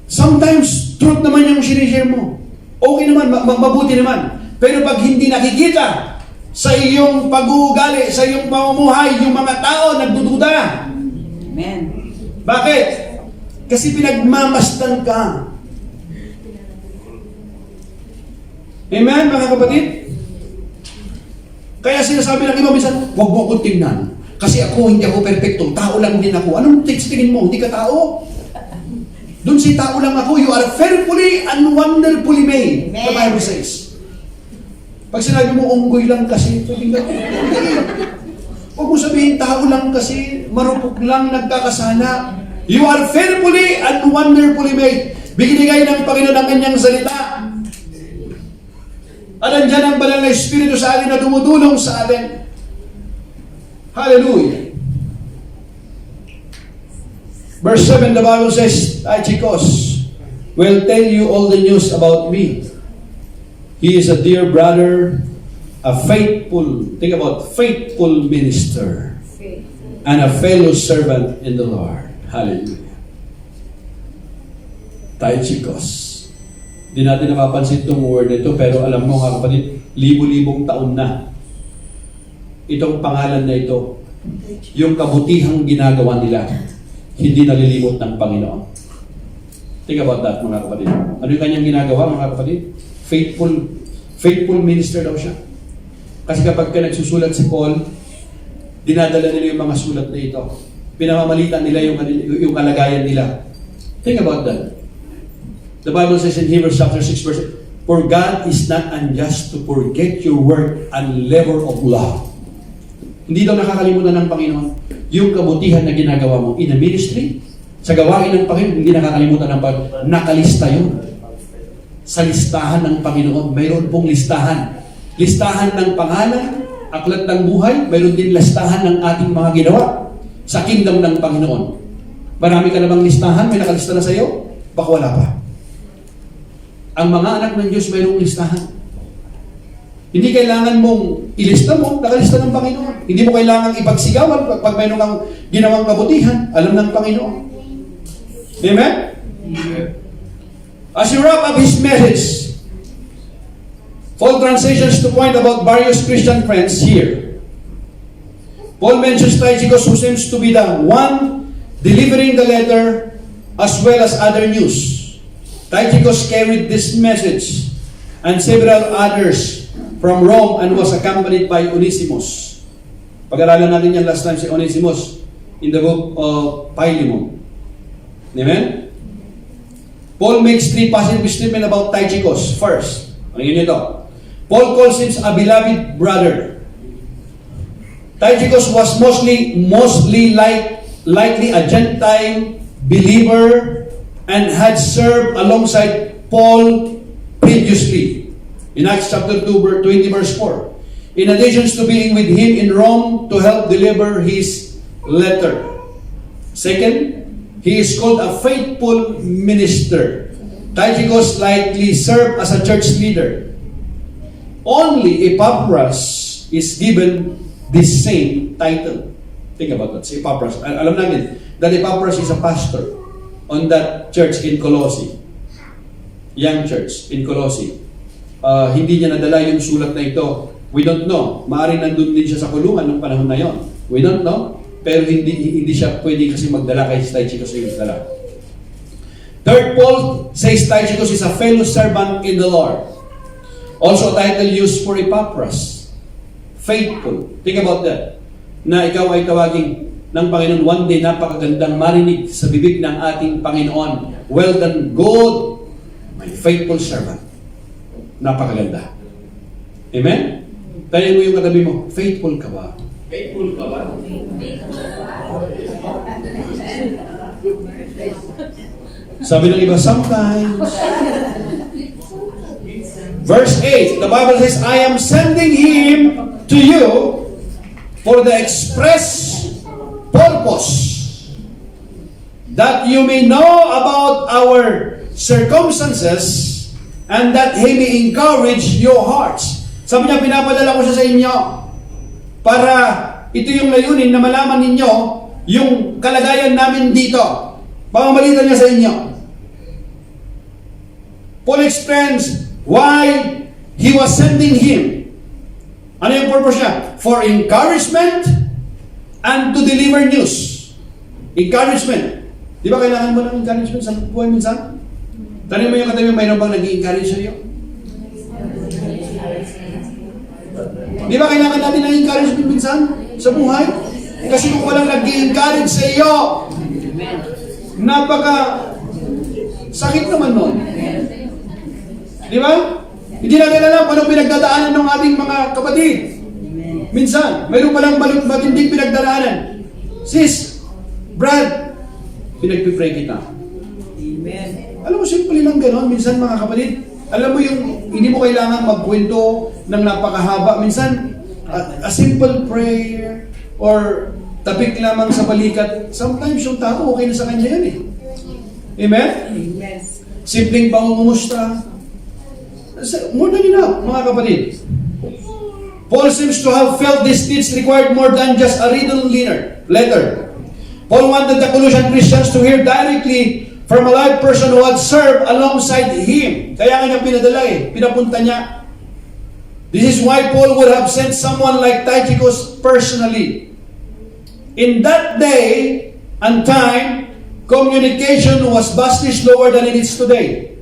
Sometimes, truth naman yung sinishare mo. Okay naman, mabuti naman. Pero pag hindi nakikita sa iyong pag-uugali, sa iyong pamumuhay, yung mga tao nagdududa. Amen. Bakit? Kasi pinagmamasdan ka. Amen, mga kapatid? Kaya sinasabi ng iba minsan, huwag mo akong tingnan. Kasi hindi ako perfecto. Tao lang din ako. Anong tingin mo? Hindi ka tao? Doon si tao lang ako. You are fearfully and wonderfully made. Amen. The Bible says. Pag sinabi mo, unggoy lang kasi, sabihin ka, huwag mo sabihin, tao lang kasi, marupok lang, nagkakasala. You are fearfully and wonderfully made. Binigay ng Panginoon ang kanyang salita. At nandiyan ang banal na Espiritu sa atin na tumutulong sa atin. Hallelujah. Verse 7, the Bible says, "Ay chicos, will tell you all the news about me. He is a dear brother, a faithful, think about faithful minister, and a fellow servant in the Lord." Hallelujah. Tayo chicos. Di natin napapansin itong word nito, pero alam mo nga kapatid, libo-libong taon na itong pangalan na ito, yung kabutihang ginagawa nila, hindi nalilimot ng Panginoon. Think about that, mga kapatid. Ano yung kanyang ginagawa, mga kapatid? Faithful minister daw siya. Kasi kapag ka nagsusulat si Paul, dinadala nila yung mga sulat na ito. Pinamamalitan nila yung kalagayan nila. Think about that. The Bible says in Hebrews chapter 6 verse 8, "For God is not unjust to forget your work and labor of love." Hindi daw nakakalimutan ng Panginoon yung kabutihan na ginagawa mo in a ministry, sa gawain ng Panginoon, hindi nakakalimutan ng nakalista yun. Sa listahan ng Panginoon, mayroon pong listahan. Listahan ng pangalan, aklat ng buhay, mayroon din listahan ng ating mga ginawa sa kingdom ng Panginoon. Marami ka na bang listahan? May nakalista na sa iyo? Baka wala pa. Ang mga anak ng Diyos mayroong listahan. Hindi kailangan mong ilista mo, nakalista ng Panginoon. Hindi mo kailangan ipagsigawan pag mayroon kang ginawang kabutihan, alam ng Panginoon. Amen? As you wrap up his message, Paul transitions to point about various Christian friends here. Paul mentions Tychicus, who seems to be the one delivering the letter as well as other news. Tychicus carried this message and several others from Rome and was accompanied by Onesimus. Pag-aralan natin yan last time si Onesimus in the book of Philemon. Amen? Paul makes three positive statements about Tychicus. First, pakinggan ito. Paul calls him a beloved brother. Tychicus was mostly likely a Gentile believer and had served alongside Paul previously. In Acts chapter 2, 20 verse 4. In addition to being with him in Rome to help deliver his letter. Second, he is called a faithful minister. Tychicus likely served as a church leader. Only Epaphras is given this same title. Think about that. Si Epaphras. Alam namin that Epaphras is a pastor on that church in Colossae. Young church in Colossae. Hindi niya nadala yung sulat na ito. We don't know. Maaaring nandun din siya sa kulungan ng panahon na yon. We don't know. Pero hindi siya pwede kasi magdala kay Tychicus yung dala. Third, Paul says Tychicus is a fellow servant in the Lord. Also a title used for Epaphras. Faithful. Think about that. Na ikaw ay tawagin ng Panginoon one day, napakagandang marinig sa bibig ng ating Panginoon. Well done, good, my faithful servant. Napakaganda. Amen? Tayo mo yung katabi mo, faithful ka ba? Faithful ka ba? Sabi ng iba, sometimes. Verse 8, the Bible says, I am sending him to you for the express purpose that you may know about our circumstances and that he may encourage your hearts. Sabi niya, pinapadala ko siya sa inyo para ito yung layunin na malaman ninyo yung kalagayan namin dito. Pamamalitan niya sa inyo. Paul explains why he was sending him. Ano yung purpose niya? For encouragement and to deliver news. Encouragement. Di ba kailangan mo ng encouragement sa buhay minsan? Tanong mo yung katabi, mayroon bang nag-i-encourage sa iyo? Di ba kailangan natin ng encouragement minsan sa buhay? Kasi kung walang nag-i-encourage sa iyo, napaka sakit naman nun. Di ba? Hindi natin alam anong pinagdadaanan ng ating mga kapatid. Minsan, mayroon palang matinding pinagdadaanan. Sis, Brad, pinagpipray kita. Amen. Alam mo, simple lang gano'n. Minsan, mga kapatid, alam mo yung hindi mo kailangan magkwento ng napakahaba. Minsan, a simple prayer or tapik lamang sa balikat, sometimes yung tao okay na sa kanya yan eh. Amen? Amen. Simpleng pangungumusta. More than enough, mga kapatid. Paul seems to have felt these needs required more than just a written letter. Paul wanted the Colossian Christians to hear directly from a live person who had served alongside him. Kaya nga niya pinadala pinapunta niya. This is why Paul would have sent someone like Tychicus personally. In that day and time, communication was vastly slower than it is today.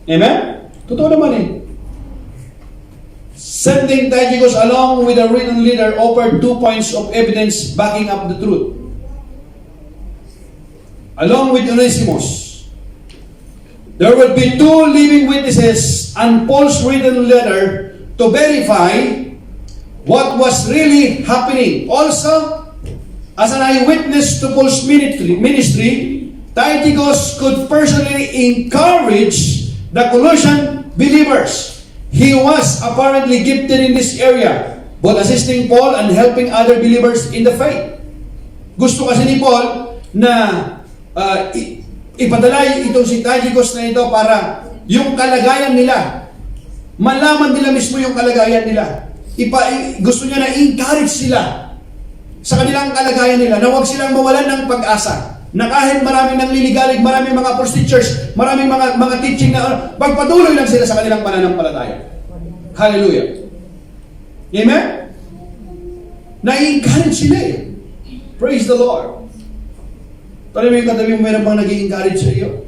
Amen? Totoo naman Sending Tychicus along with a written letter offered 2 points of evidence backing up the truth. Along with Onesimus, there would be 2 living witnesses and Paul's written letter to verify what was really happening. Also, as an eyewitness to Paul's ministry, Tychicus could personally encourage the Colossian believers. He was apparently gifted in this area, both assisting Paul and helping other believers in the faith. Gusto kasi ni Paul na ipadala itong si Tychicus na ito para yung kalagayan nila, malaman nila mismo yung kalagayan nila. Gusto niya na encourage sila sa kanilang kalagayan nila, na huwag silang mawalan ng pag-asa. Na kahit maraming nangliligalig, maraming mga false teachers, maraming mga teaching na pagpatuloy lang sila sa kanilang pananampalataya. Hallelujah. Amen? Na-encourage sila eh. Praise the Lord. Tara mo yung katabi mo, meron bang nag-i-encourage sa iyo?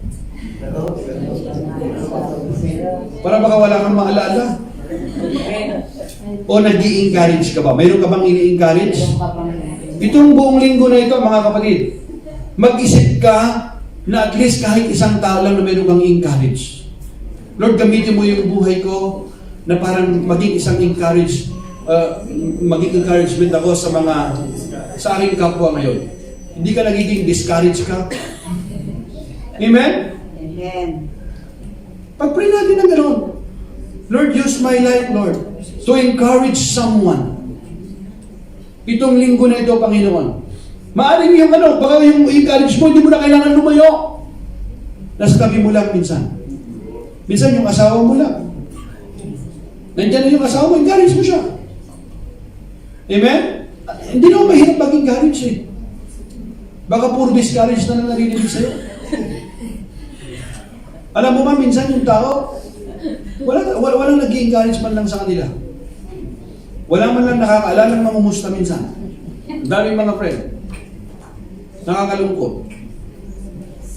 Para baka wala kang maalala. O nag-i-encourage ka ba? Mayroon ka bang ini-encourage? Itong buong linggo na ito, mga kapatid, mag-isip ka na at least kahit isang tao lang na mayroon kang encourage. Lord, gamitin mo yung buhay ko na parang maging isang maging encouragement ako sa aking kapwa ngayon. Hindi ka nagiging discouraged ka. Amen? Amen. Pag-pray natin na gano'n. Lord, use my life, Lord, to encourage someone. Itong linggo na ito, Panginoon. Maaring yung baka yung encourage mo, hindi mo na kailangan lumayo. Nasa tabi mo lang minsan. Minsan yung asawa mo lang. Nandiyan na yung asawa mo, encourage mo siya. Amen? Hindi naman mahirap mag-encourage eh. Baka puro discourage na narinig sa'yo. Alam mo ba, minsan yung tao, walang nag-encourage man lang sa kanila. Wala man lang nakakaalalang mamumusta minsan. Daming mga friend. Nakakalungkot.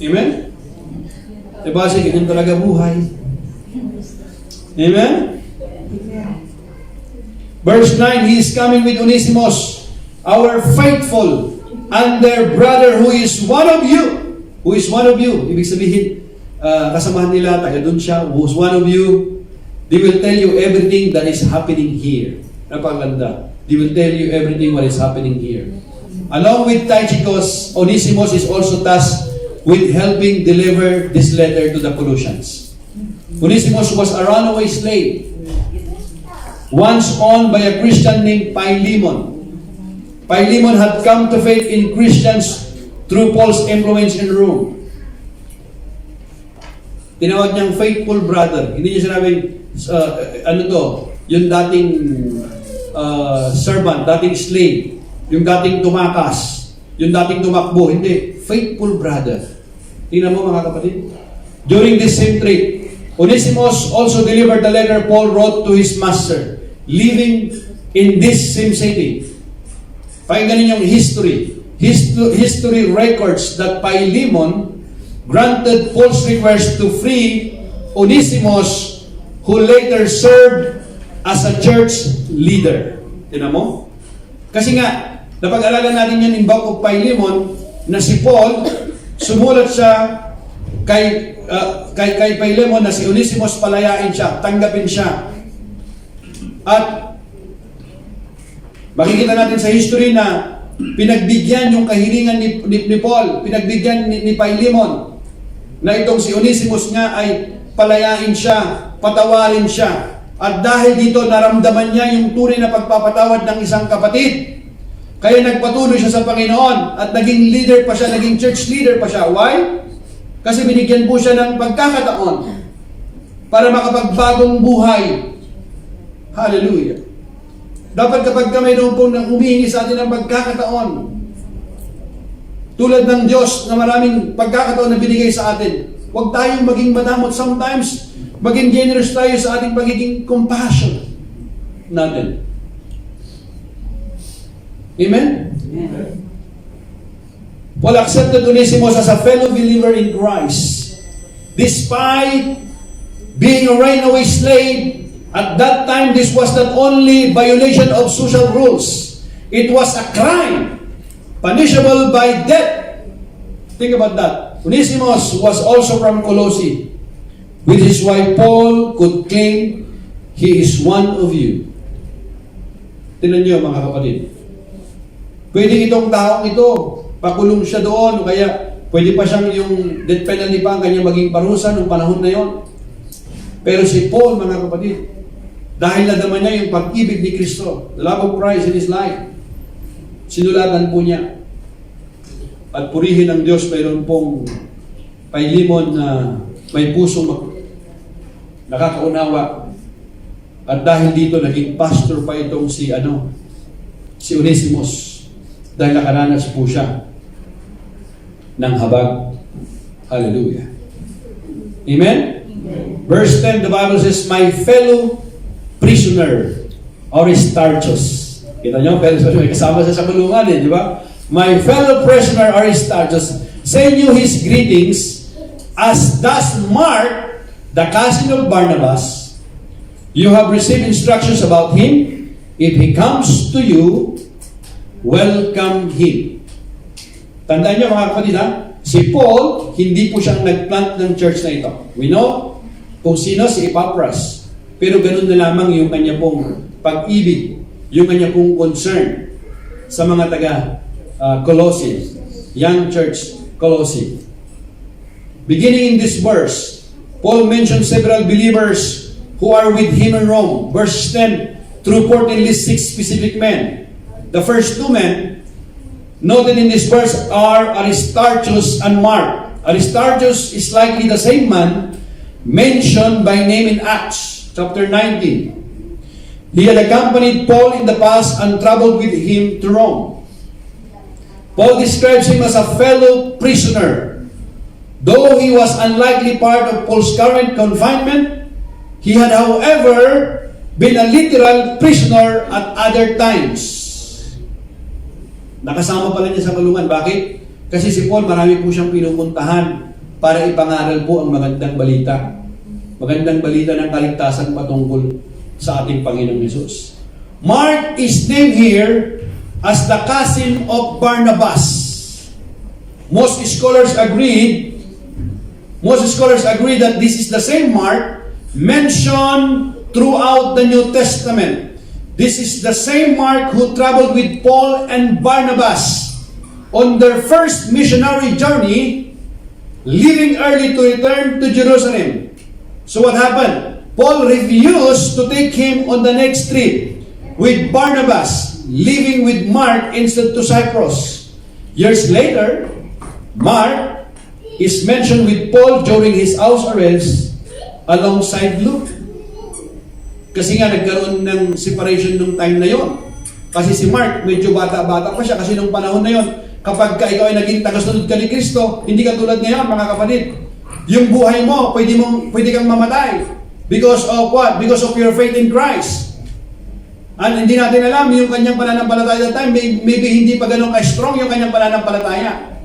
Amen? Diba, sige, ganyan talaga buhay. Amen? Verse 9, He is coming with Onesimus, our faithful and their brother who is one of you. Who is one of you? Ibig sabihin, kasamahan nila, taga doon siya, who is one of you. They will tell you everything that is happening here. Napaganda. They will tell you everything what is happening here. Along with Tychicus, Onesimus is also tasked with helping deliver this letter to the Colossians. Onesimus was a runaway slave, once owned by a Christian named Philemon. Philemon had come to faith in Christians through Paul's influence in Rome. Tinawag niyang faithful brother. Hindi niya sinabing, yung dating servant, dating slave, yung dating tumakas, yung dating tumakbo. Hindi, faithful brother. Tingnan mo mga kapatid. During this same trip, Onesimus also delivered the letter Paul wrote to his master, living in this same city. Pakinggan niyo yung history. History records that Philemon granted Paul's request to free Onesimus, who later served as a church leader. Tingnan mo? Kasi nga, napag-alalan natin yan in book of Philemon, na si Paul, sumulat siya kay Philemon na si Onesimus palayain siya, tanggapin siya. At makikita natin sa history na pinagbigyan yung kahilingan ni Paul, pinagbigyan ni Philemon na itong si Onesimus nga ay palayain siya, patawarin siya. At dahil dito naramdaman niya yung tunay na pagpapatawad ng isang kapatid. Kaya nagpatuloy siya sa Panginoon at naging leader pa siya, naging church leader pa siya. Why? Kasi binigyan po siya ng pagkakataon para makapagbagong buhay. Hallelujah. Dapat kapag mayroon po nang humihingi sa atin ng pagkakataon, tulad ng Diyos na maraming pagkakataon na binigay sa atin, huwag tayong maging madamot. Sometimes, maging generous tayo sa ating pagiging compassion natin. Amen? Amen. Paul accepted Onesimus as a fellow believer in Christ. Despite being a runaway slave, at that time this was not only violation of social rules, it was a crime, punishable by death. Think about that. Onesimus was also from Colossae. With his wife Paul could claim, he is one of you. Tingnan niyo mga kapatid. Pwede itong taong ito, pakulong siya doon, o kaya pwede pa siyang yung death penalty pa ang kanyang maging parusa noong panahon na yon. Pero si Paul, mga kapatid, dahil nadaman niya yung pag-ibig ni Kristo, the love of Christ in his life, sinulatan po niya. At purihin ng Diyos, mayroon pong Philemon na may pusong nakakaunawa. At dahil dito, naging pastor pa itong si Onesimus. Dahil nakaranas po siya ng habag. Hallelujah. Amen? Verse 10, the Bible says, my fellow prisoner, Aristarchus. Kita nyo, pero may kasama sa kulungan di ba? My fellow prisoner, Aristarchus, send you his greetings, as does Mark, the cousin of Barnabas. You have received instructions about him. If he comes to you, welcome him. Tandaan nyo mga kapatid si Paul, hindi po siyang nagplant ng church na ito. We know kung sino si Epaphras. Pero ganun na lamang yung kanya pong pag-ibig, yung kanya pong concern sa mga taga Colossae, young church Colossae. Beginning in this verse, Paul mentioned several believers who are with him in Rome. Verse 10 through 14 lists 6 specific men. The first 2 men noted in this verse are Aristarchus and Mark. Aristarchus is likely the same man mentioned by name in Acts chapter 19. He had accompanied Paul in the past and traveled with him to Rome. Paul describes him as a fellow prisoner. Though he was unlikely part of Paul's current confinement, he had, however, been a literal prisoner at other times. Nakasama pala niya sa kulungan. Bakit? Kasi si Paul, marami po siyang pinupuntahan para ipangaral po ang magandang balita. Magandang balita ng kaligtasan patungkol sa ating Panginoong Hesus. Mark is named here as the cousin of Barnabas. Most scholars agree that this is the same Mark mentioned throughout the New Testament. This is the same Mark who traveled with Paul and Barnabas on their first missionary journey, leaving early to return to Jerusalem. So what happened? Paul refused to take him on the next trip with Barnabas, leaving with Mark instead to Cyprus. Years later, Mark is mentioned with Paul during his house arrest alongside Luke. Kasi nga nagkaroon ng separation nung time na yon. Kasi si Mark, medyo bata-bata pa siya. Kasi nung panahon na yon, kapag ikaw ay naging tagasunod ka ni Kristo, hindi ka tulad ngayon, mga kapatid. Yung buhay mo, pwede kang mamatay. Because of what? Because of your faith in Christ. And hindi natin alam yung kanyang pananampalataya that time, maybe hindi pa ganun ka-strong yung kanyang pananampalataya.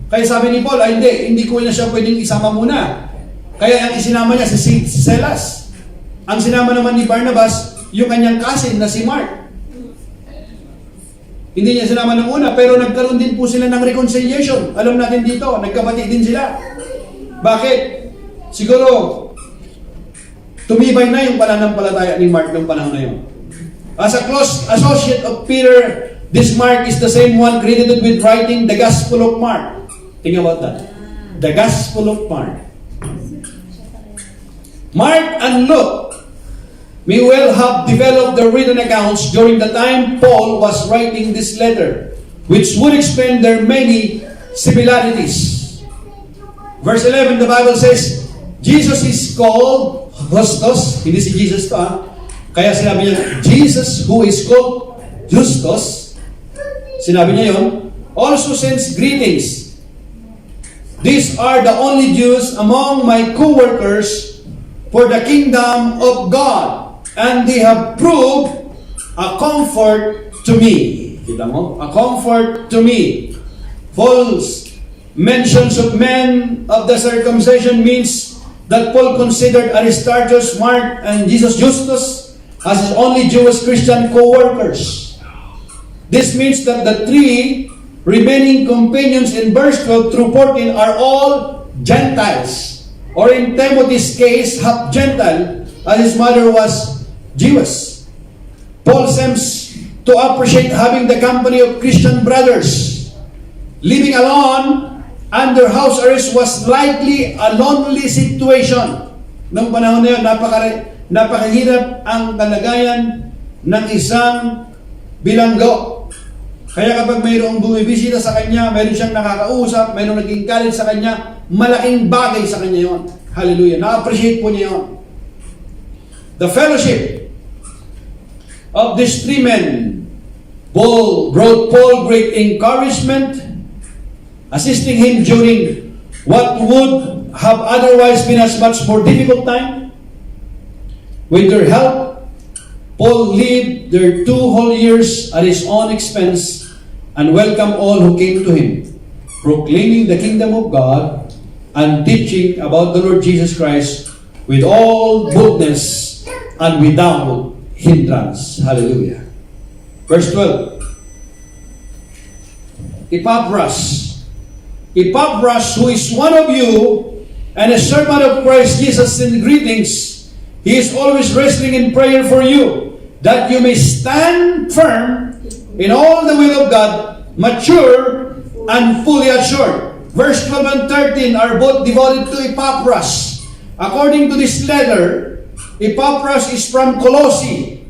Kaya sabi ni Paul, hindi ko na siya pwedeng isama muna. Kaya ang isinama niya si Silas. Ang sinama naman ni Barnabas, yung kanyang cousin na si Mark. Hindi niya sinama ng una, pero nagkaroon din po sila ng reconciliation. Alam natin dito, nagkabati din sila. Bakit? Siguro, tumibay na yung pananampalataya ni Mark ng panahon na yun. As a close associate of Peter, this Mark is the same one credited with writing the Gospel of Mark. Think about that. The Gospel of Mark. Mark and Luke may well have developed their written accounts during the time Paul was writing this letter, which would explain their many similarities. Verse 11, the Bible says, Jesus is called Justus. Hindi si Jesus to Kaya sinabi niya, Jesus who is called Justus, sinabi niya yon, also sends greetings. These are the only Jews among my co-workers for the kingdom of God. And they have proved a comfort to me. Kita mo? A comfort to me. False mentions of men of the circumcision means that Paul considered Aristarchus, Mark, and Jesus Justus as his only Jewish Christian co-workers. This means that the 3 remaining companions in verse 12 through 14 are all Gentiles. Or in Timothy's case, half-Gentile, as his mother was Jewish. Paul seems to to appreciate having the company of Christian brothers. Living alone under house arrest was likely a lonely situation. Noong panahon na yun, napakahirap ang kalagayan ng isang bilanggo. Kaya kapag mayroong bumibisita sa kanya, mayroon siyang nakakausap, mayroong naging kalit sa kanya, malaking bagay sa kanya yon. Hallelujah. Na-appreciate po niya yon. The fellowship of these three men brought Paul great encouragement, assisting him during what would have otherwise been a much more difficult time. With their help, Paul lived their 2 whole years at his own expense and welcomed all who came to him, proclaiming the kingdom of God and teaching about the Lord Jesus Christ with all boldness and without hindrance. Hallelujah. Verse 12. Epaphras, who is one of you and a servant of Christ Jesus, send greetings. He is always wrestling in prayer for you, that you may stand firm in all the will of God, mature and fully assured. Verse 12 and 13 are both devoted to Epaphras. According to this letter, Epaphras is from Colossae.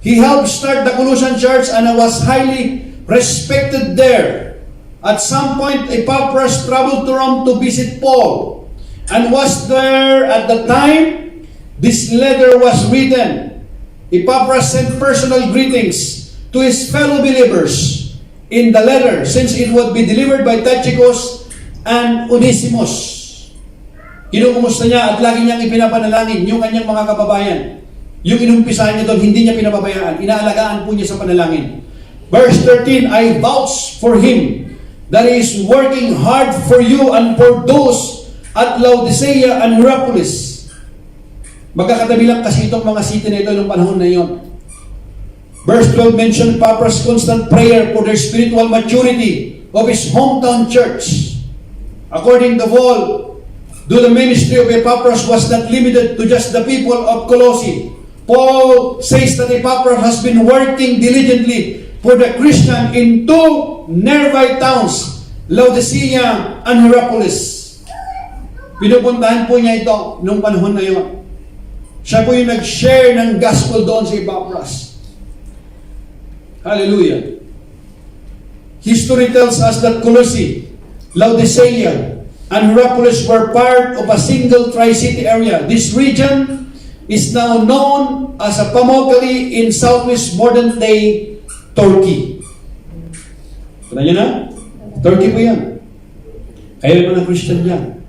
He helped start the Colossian church and was highly respected there. At some point, Epaphras traveled to Rome to visit Paul and was there at the time this letter was written. Epaphras sent personal greetings to his fellow believers in the letter, since it would be delivered by Tychicus and Onesimus. Kinukumusta niya at lagi niyang ipinapanalangin yung kanyang mga kababayan. Yung inumpisahan niya doon, hindi niya pinababayaan. Inaalagaan po niya sa panalangin. Verse 13, I vouch for him that he is working hard for you and for those at Laodicea and Hierapolis. Magkakatabi lang kasi itong mga city na ito noong panahon na iyon. Verse 12 mentioned Epaphras' constant prayer for their spiritual maturity of his hometown church. According to Paul, the ministry of Epaphras was not limited to just the people of Colossae. Paul says that Epaphras has been working diligently for the Christian in 2 nearby towns, Laodicea and Hierapolis. Pinupuntahan po niya ito noong panahon na iyon. Siya po yung nag-share ng gospel doon sa Epaphras. Hallelujah. History tells us that Colossae, Laodicea, and Hierapolis were part of a single Tri-City area. This region is now known as a Pamukkale in southwest modern-day Turkey. Tanda niyo na? Turkey po yan. Kaya mga Christian yan.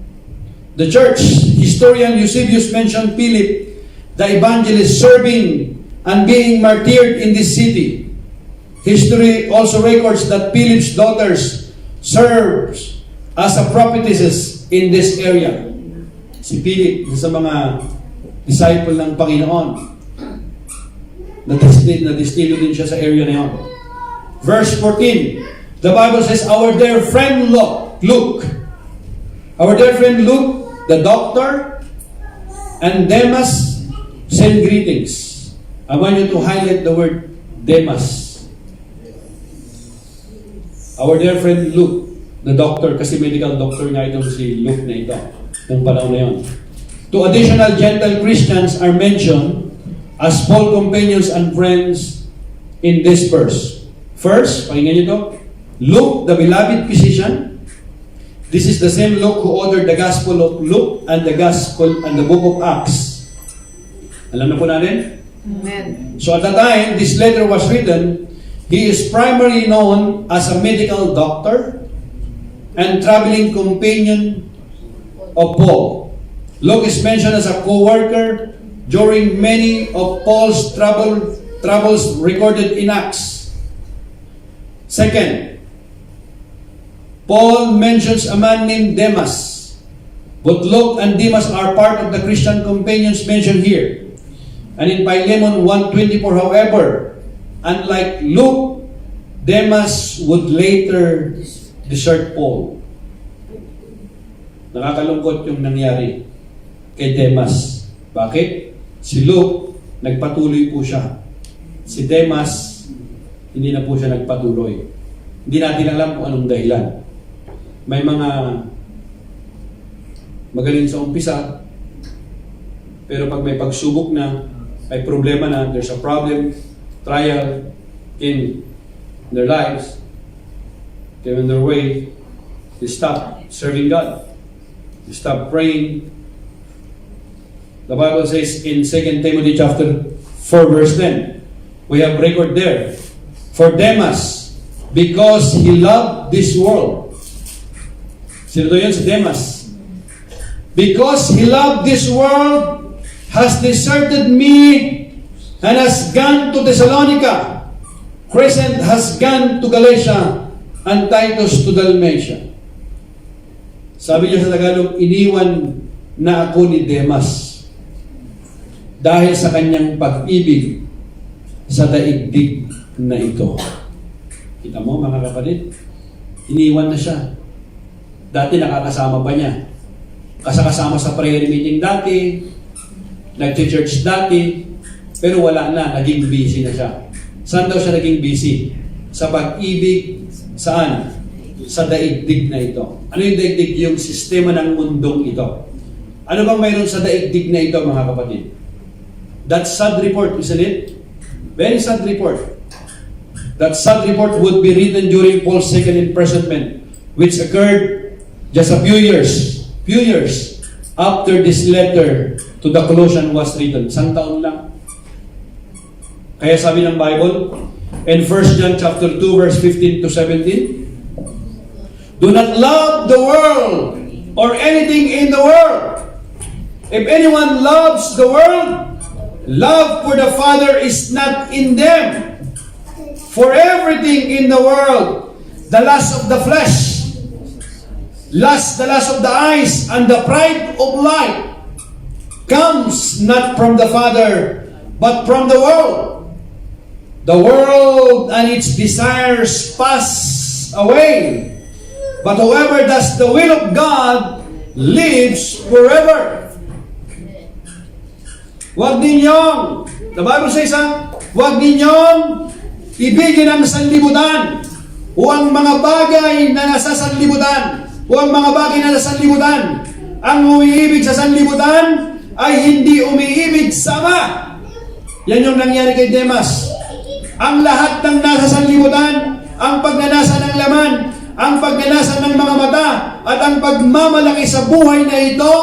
The church historian Eusebius mentioned Philip, the evangelist, serving and being martyred in this city. History also records that Philip's daughters served as a prophetesses in this area. Si Philip, sa mga disciple ng Panginoon, na destino din siya sa area na yun. Verse 14, the Bible says, our dear friend Luke, the doctor, and Demas send greetings. I want you to highlight the word Demas. Our dear friend Luke, the doctor, kasi medical doctor nga itong si Luke na ito, ng panahon na yun. Two additional gentle Christians are mentioned as Paul's companions and friends in this verse. First, pakinggan niyo ito, Luke, the beloved physician. This is the same Luke who authored the Gospel of Luke and the Gospel and the Book of Acts. Alam na po natin? Amen. So at the time this letter was written, he is primarily known as a medical doctor and traveling companion of Paul. Luke is mentioned as a co-worker during many of Paul's travels recorded in Acts. Second, Paul mentions a man named Demas. Both Luke and Demas are part of the Christian companions mentioned here. And in Philemon 1:24, however, unlike Luke, Demas would later desert Paul. Nakakalungkot yung nangyari kay Demas. Bakit? Si Luke, nagpatuloy po siya. Si Demas, hindi na po siya nagpatuloy. Hindi natin alam kung anong dahilan. May mga magaling sa umpisa, pero pag may pagsubok na, may problema na, there's a problem, trial in their lives, came on their way, they stop serving God. They stop praying. The Bible says in 2 Timothy chapter 4 verse 10, we have record there, for Demas, because he loved this world. Sino to yun? Si Demas. Because he loved this world, has deserted me, and has gone to Thessalonica. Crescent has gone to Galatia, and Titus to Dalmatia. Sabi niya sa Tagalog, iniwan na ako ni Demas dahil sa kanyang pag-ibig sa daigdig na ito. Kita mo mga kapatid, iniwan na siya. Dati nakakasama pa niya. Kasama sa prayer meeting dati, nag-church dati, pero wala na, naging busy na siya. Saan daw siya naging busy? Sa pag-ibig, saan? Sa daigdig na ito. Ano yung daigdig? Yung sistema ng mundong ito. Ano bang mayroon sa daigdig na ito, mga kapatid? That sad report, isn't it? Very sad report. That sad report would be written during Paul's second imprisonment, which occurred just a few years after this letter to the Colossians was written. Isang taon lang. Kaya sabi ng Bible, in 1 John chapter 2, verse 15 to 17, do not love the world or anything in the world. If anyone loves the world, love for the Father is not in them. For everything in the world, the lust of the flesh, the lust of the eyes, and the pride of life, comes not from the Father, but from the world. The world and its desires pass away, but whoever does the will of God lives forever. Huwag ninyong, the Bible says, huwag ninyong ibigin ang sanlibutan o ang mga bagay na nasa sanlibutan o ang mga bagay na nasa sanlibutan. Ang umiibig sa sanlibutan ay hindi umiibig sa Ama. Yan yung nangyari kay Demas. Ang lahat ng nasa sanlibutan, ang pagnanasa ng laman, ang pagnanasa ng mga mata, at ang pagmamalaki sa buhay na ito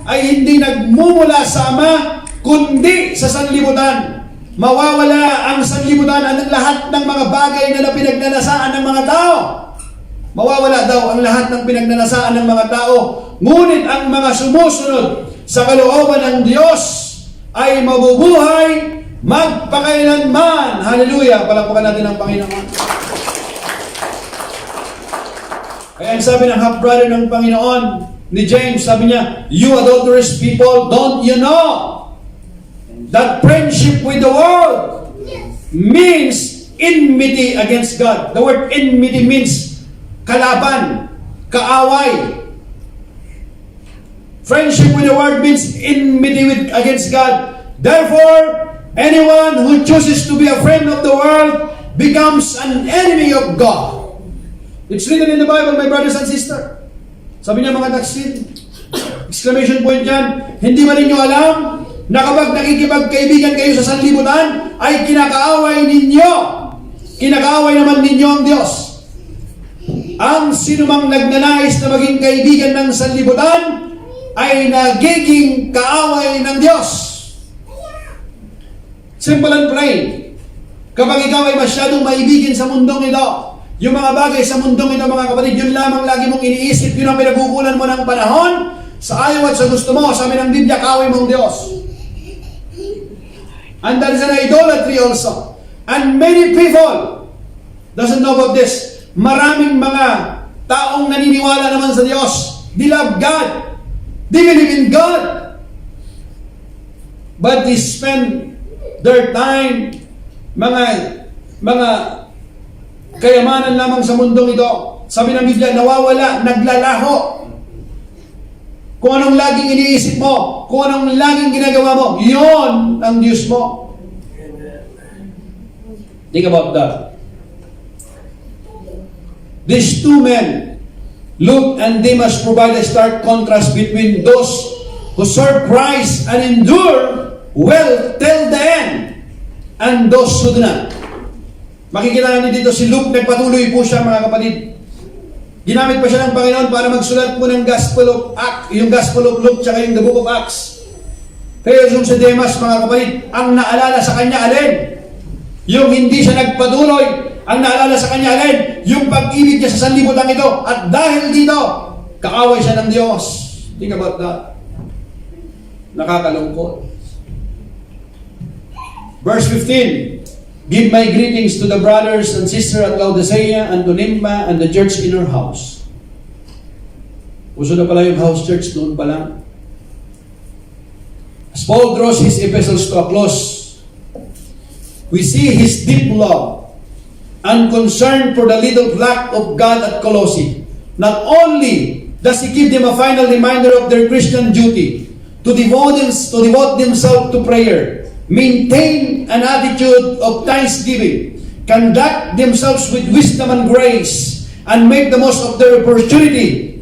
ay hindi nagmumula sa Ama, kundi sa sanlibutan. Mawawala ang sanlibutan at ang lahat ng mga bagay na pinagnanasaan ng mga tao. Mawawala daw ang lahat ng pinagnanasaan ng mga tao. Ngunit ang mga sumusunod sa kalooban ng Diyos ay mabubuhay magpakailanman. Hallelujah! Palakpakan natin ang Panginoon. Kaya ang sabi ng half-brother ng Panginoon, ni James, sabi niya, you adulterous people, don't you know that friendship with the world means enmity against God? The word enmity means kalaban, kaaway. Friendship with the world means enmity against God. Therefore, anyone who chooses to be a friend of the world becomes an enemy of God. It's written in the Bible, my brothers and sisters. Sabi niya mga taksin, exclamation point yan, hindi ba ninyo alam na kapag nakikipagkaibigan kayo sa sanlibutan, ay kinakaaway ninyo. Kinakaaway naman ninyo ang Diyos. Ang sinumang nagnanais na maging kaibigan ng sanlibutan, ay nagiging kaaway ng Diyos. Simple and plain. Kapag ikaw ay masyadong maibigin sa mundong ito, yung mga bagay sa mundong ito, mga kapatid, yun lamang lagi mong iniisip, yun ang pinagukulan mo ng panahon, sa ayaw at sa gusto mo, sabi ng Biblia, kaaway mong Diyos. And that is an idolatry also. And many people doesn't know about this. Maraming mga taong naniniwala naman sa Diyos. They love God. They believe in God. But they spend their time, mga kayamanan lamang sa mundong ito. Sabi ng Biblia, nawawala, naglalaho. Kung anong laging iniisip mo, kung anong laging ginagawa mo, yon ang Diyos mo. Think about that. These two men, Luke and Demas, provide a stark contrast between those who serve Christ and endure well till the end, and those who do not. Makikita niyo dito si Luke, nagpatuloy po siya, mga kapatid. Ginamit pa siya ng Panginoon para magsulat po ng Gospel of Acts, yung Gospel of Luke, tsaka yung the Book of Acts. Kaya yung si Demas, mga kapatid, ang naalala sa kanya alin? Yung hindi siya nagpatuloy, ang naalala sa kanya alin? Yung pag-ibig niya sa sanlibutan ito. At dahil dito, kaaway siya ng Diyos. Think about that. Nakakalungkot. Verse 15, give my greetings to the brothers and sisters at Laodicea and to Nympha and the church in her house. Uso na pala yung house church noon pa lang. As Paul draws his epistles to a close, we see his deep love and concern for the little flock of God at Colossae. Not only does he give them a final reminder of their Christian duty to devote themselves to prayer, maintain an attitude of thanksgiving, conduct themselves with wisdom and grace, and make the most of their opportunity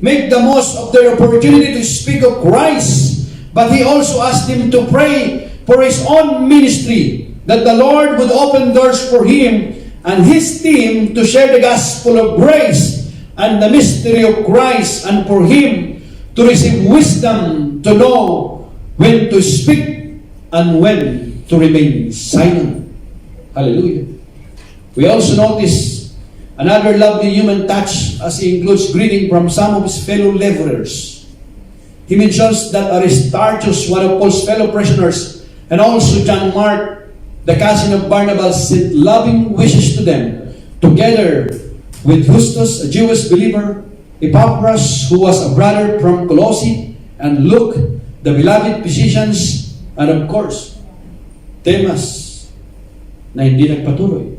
to speak of Christ. But he also asked them to pray for his own ministry, that the Lord would open doors for him and his team to share the gospel of grace and the mystery of Christ, and for him to receive wisdom to know when to speak and when to remain silent. Hallelujah. We also notice another lovely human touch as he includes greeting from some of his fellow laborers. He mentions that Aristarchus, one of Paul's fellow prisoners, and also John Mark, the cousin of Barnabas, sent loving wishes to them, together with Justus, a Jewish believer, Epaphras, who was a brother from Colossae, and Luke, the beloved physicians, and of course, Demas, na hindi nagpatuloy.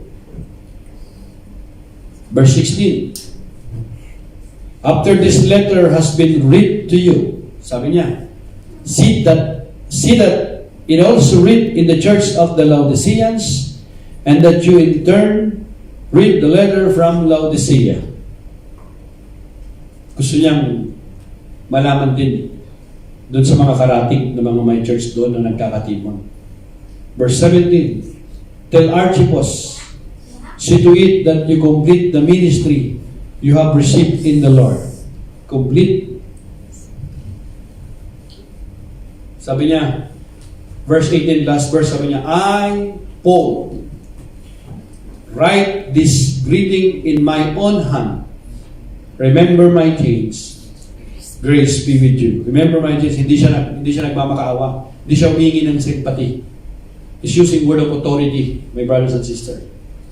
Verse 16, after this letter has been read to you, sabi niya, see that it also read in the church of the Laodiceans, and that you in turn read the letter from Laodicea. Gusto niyang malaman din doon sa mga karating na mga may church doon na nagkakatimon. Verse 17, tell Archippus, see to it that you complete the ministry you have received in the Lord. Complete. Sabi niya, verse 18, last verse, sabi niya, I, Paul, write this greeting in my own hand. Remember my chains. Grace be with you. Remember my chains. Hindi siya nagmamakaawa. Hindi siya humingi ng sympathy. He's using word of authority, my brothers and sisters.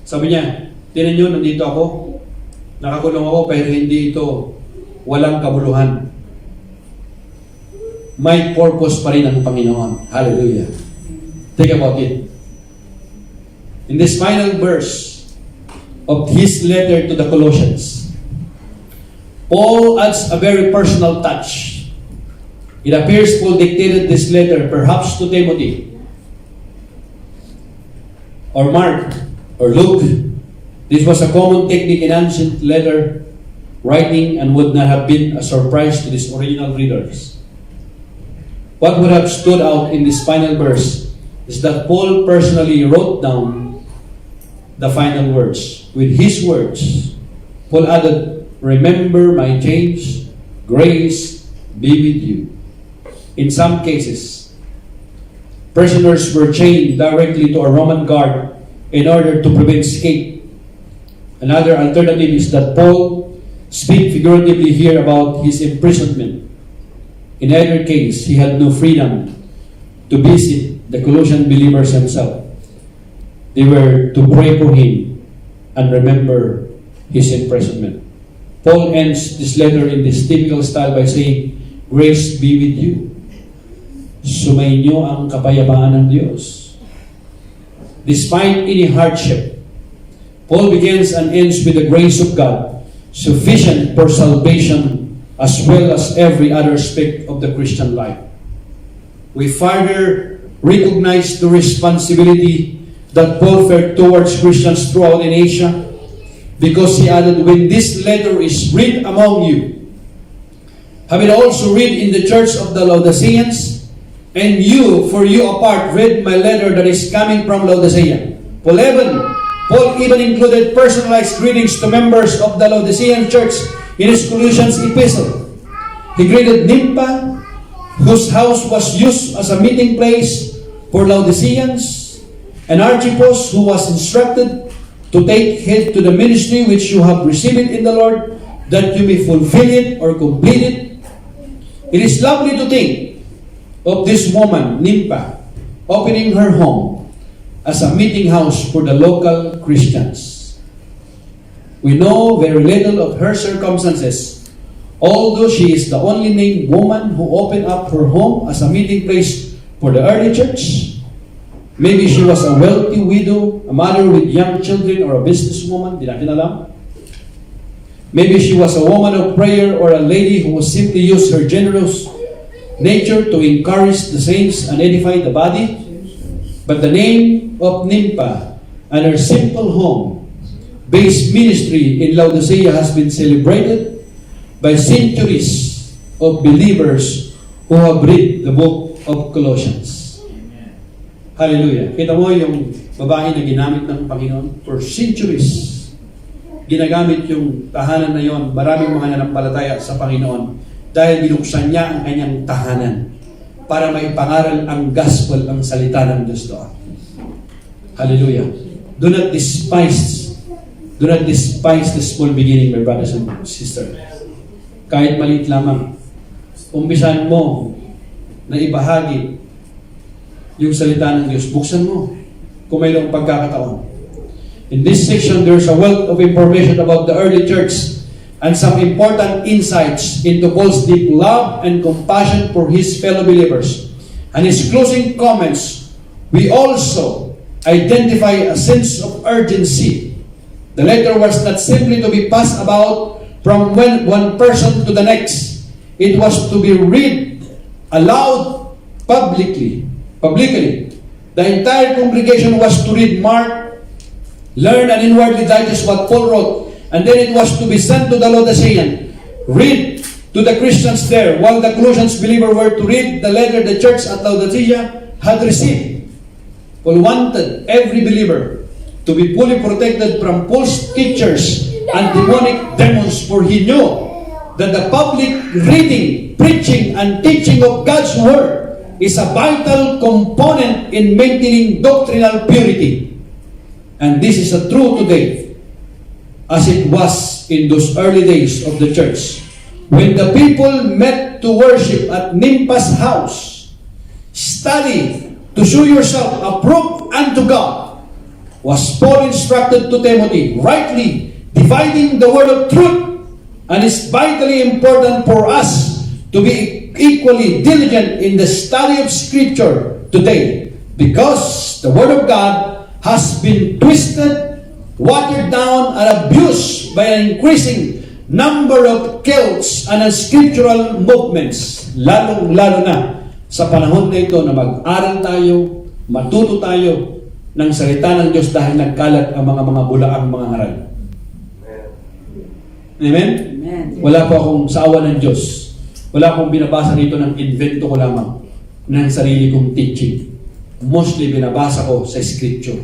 Sabi niya, tinan nyo, nandito ako. Nakakulong ako, pero hindi ito walang kabuluhan. May purpose pa rin ang Panginoon. Hallelujah. Think about it. In this final verse of his letter to the Colossians, Paul adds a very personal touch. It appears Paul dictated this letter perhaps to Timothy or Mark or Luke. This was a common technique in ancient letter writing and would not have been a surprise to these original readers. What would have stood out in this final verse is that Paul personally wrote down the final words. With his words, Paul added, remember my chains, grace be with you. In some cases, prisoners were chained directly to a Roman guard in order to prevent escape. Another alternative is that Paul speaks figuratively here about his imprisonment. In either case, he had no freedom to visit the Colossian believers himself. They were to pray for him and remember his imprisonment. Paul ends this letter in this typical style by saying, grace be with you. Sumainyo ang kapayapaan ng Diyos. Despite any hardship, Paul begins and ends with the grace of God, sufficient for salvation as well as every other aspect of the Christian life. We further recognize the responsibility that Paul felt towards Christians throughout in Asia. Because he added, when this letter is read among you, have it also read in the church of the Laodiceans, and you, for you apart, read my letter that is coming from Laodicea. Paul even included personalized greetings to members of the Laodicean church in his Colossians epistle. He greeted Nympha, whose house was used as a meeting place for Laodiceans, and Archippus, who was instructed to take heed to the ministry which you have received in the Lord, that you may fulfill it or complete it. It is lovely to think of this woman, Nympha, opening her home as a meeting house for the local Christians. We know very little of her circumstances, although she is the only named woman who opened up her home as a meeting place for the early church. Maybe she was a wealthy widow, a mother with young children, or a businesswoman. Di natin alam. Maybe she was a woman of prayer or a lady who simply used her generous nature to encourage the saints and edify the body. But the name of Nympha and her simple home-based ministry in Laodicea has been celebrated by centuries of believers who have read the book of Colossians. Hallelujah. Kita mo yung babae na ginamit ng Panginoon for centuries. Ginagamit yung tahanan na yon, maraming mga nanampalataya sa Panginoon dahil binuksan niya ang kanyang tahanan para maipangaral ang gospel, ang salita ng Diyos doon. Hallelujah. Do not despise the small beginning, my brothers and sisters. Kahit maliit lamang, umpisan mo na ibahagi yung salita ng Diyos. Buksan mo kung mayroong pagkakataon. In this section, there's a wealth of information about the early church and some important insights into Paul's deep love and compassion for his fellow believers. And his closing comments, we also identify a sense of urgency. The letter was not simply to be passed about from one person to the next. It was to be read aloud publicly. The entire congregation was to read, mark, learn, and inwardly digest what Paul wrote. And then it was to be sent to the Laodicean. Read to the Christians there, while the Colossians believers were to read the letter the church at Laodicea had received. Paul wanted every believer to be fully protected from false teachers and demonic demons, for he knew that the public reading, preaching, and teaching of God's Word is a vital component in maintaining doctrinal purity. And this is true today, as it was in those early days of the church. When the people met to worship at Nympha's house, study to show yourself approved unto God, was Paul instructed to Timothy, rightly dividing the word of truth. And it's vitally important for us to be equally diligent in the study of Scripture today, because the Word of God has been twisted, watered down, and abused by an increasing number of cults and unscriptural movements, lalong-lalo na sa panahon na ito na mag-aral tayo, matuto tayo ng salita ng Diyos dahil nagkalat ang mga bulaang mga ngaral. Amen? Amen. Wala po akong sa awa ng Diyos. Wala akong binabasa dito ng invento ko lamang ng sarili kong teaching. Mostly binabasa ko sa Scripture.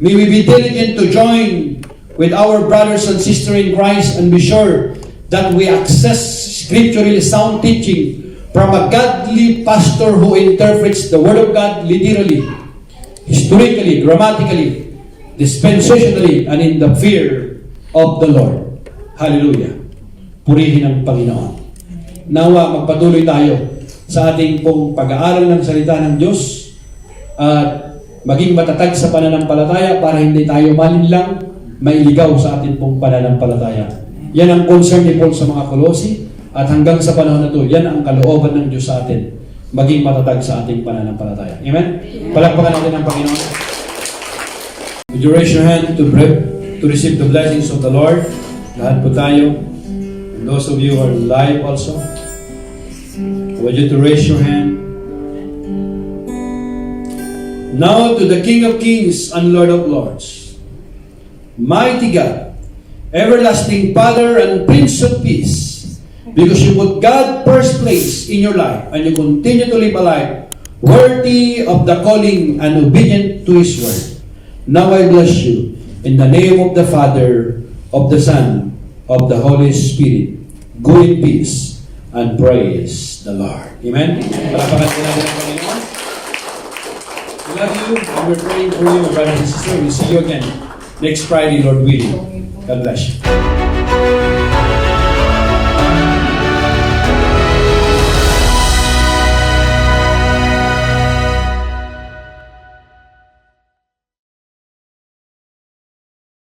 May we be diligent to join with our brothers and sisters in Christ and be sure that we access scripturally sound teaching from a godly pastor who interprets the Word of God literally, historically, grammatically, dispensationally, and in the fear of the Lord. Hallelujah. Purihin ang Panginoon. Nawa, magpatuloy tayo sa ating pong pag-aaral ng salita ng Diyos at maging matatag sa pananampalataya para hindi tayo malinlang mailigaw sa ating pong pananampalataya. Yan ang concern ni Paul sa mga Kolosi, at hanggang sa panahon na ito, yan ang kalooban ng Diyos sa atin, maging matatag sa ating pananampalataya. Amen? Palakpakan natin ang Panginoon. Would you raise your hand to receive the blessings of the Lord? Lahat po tayo. And those of you who are live also, I want you to raise your hand. Now to the King of Kings and Lord of Lords, mighty God, everlasting Father and Prince of Peace, because you put God first place in your life and you continue to live a life worthy of the calling and obedient to His word. Now I bless you in the name of the Father, of the Son, of the Holy Spirit. Go in peace and praise the Lord. Amen? Palakpakan po natin ang Panginoon. We love you and we're praying for you, brothers and sisters. We'll see you again next Friday, Lord willing. God bless you.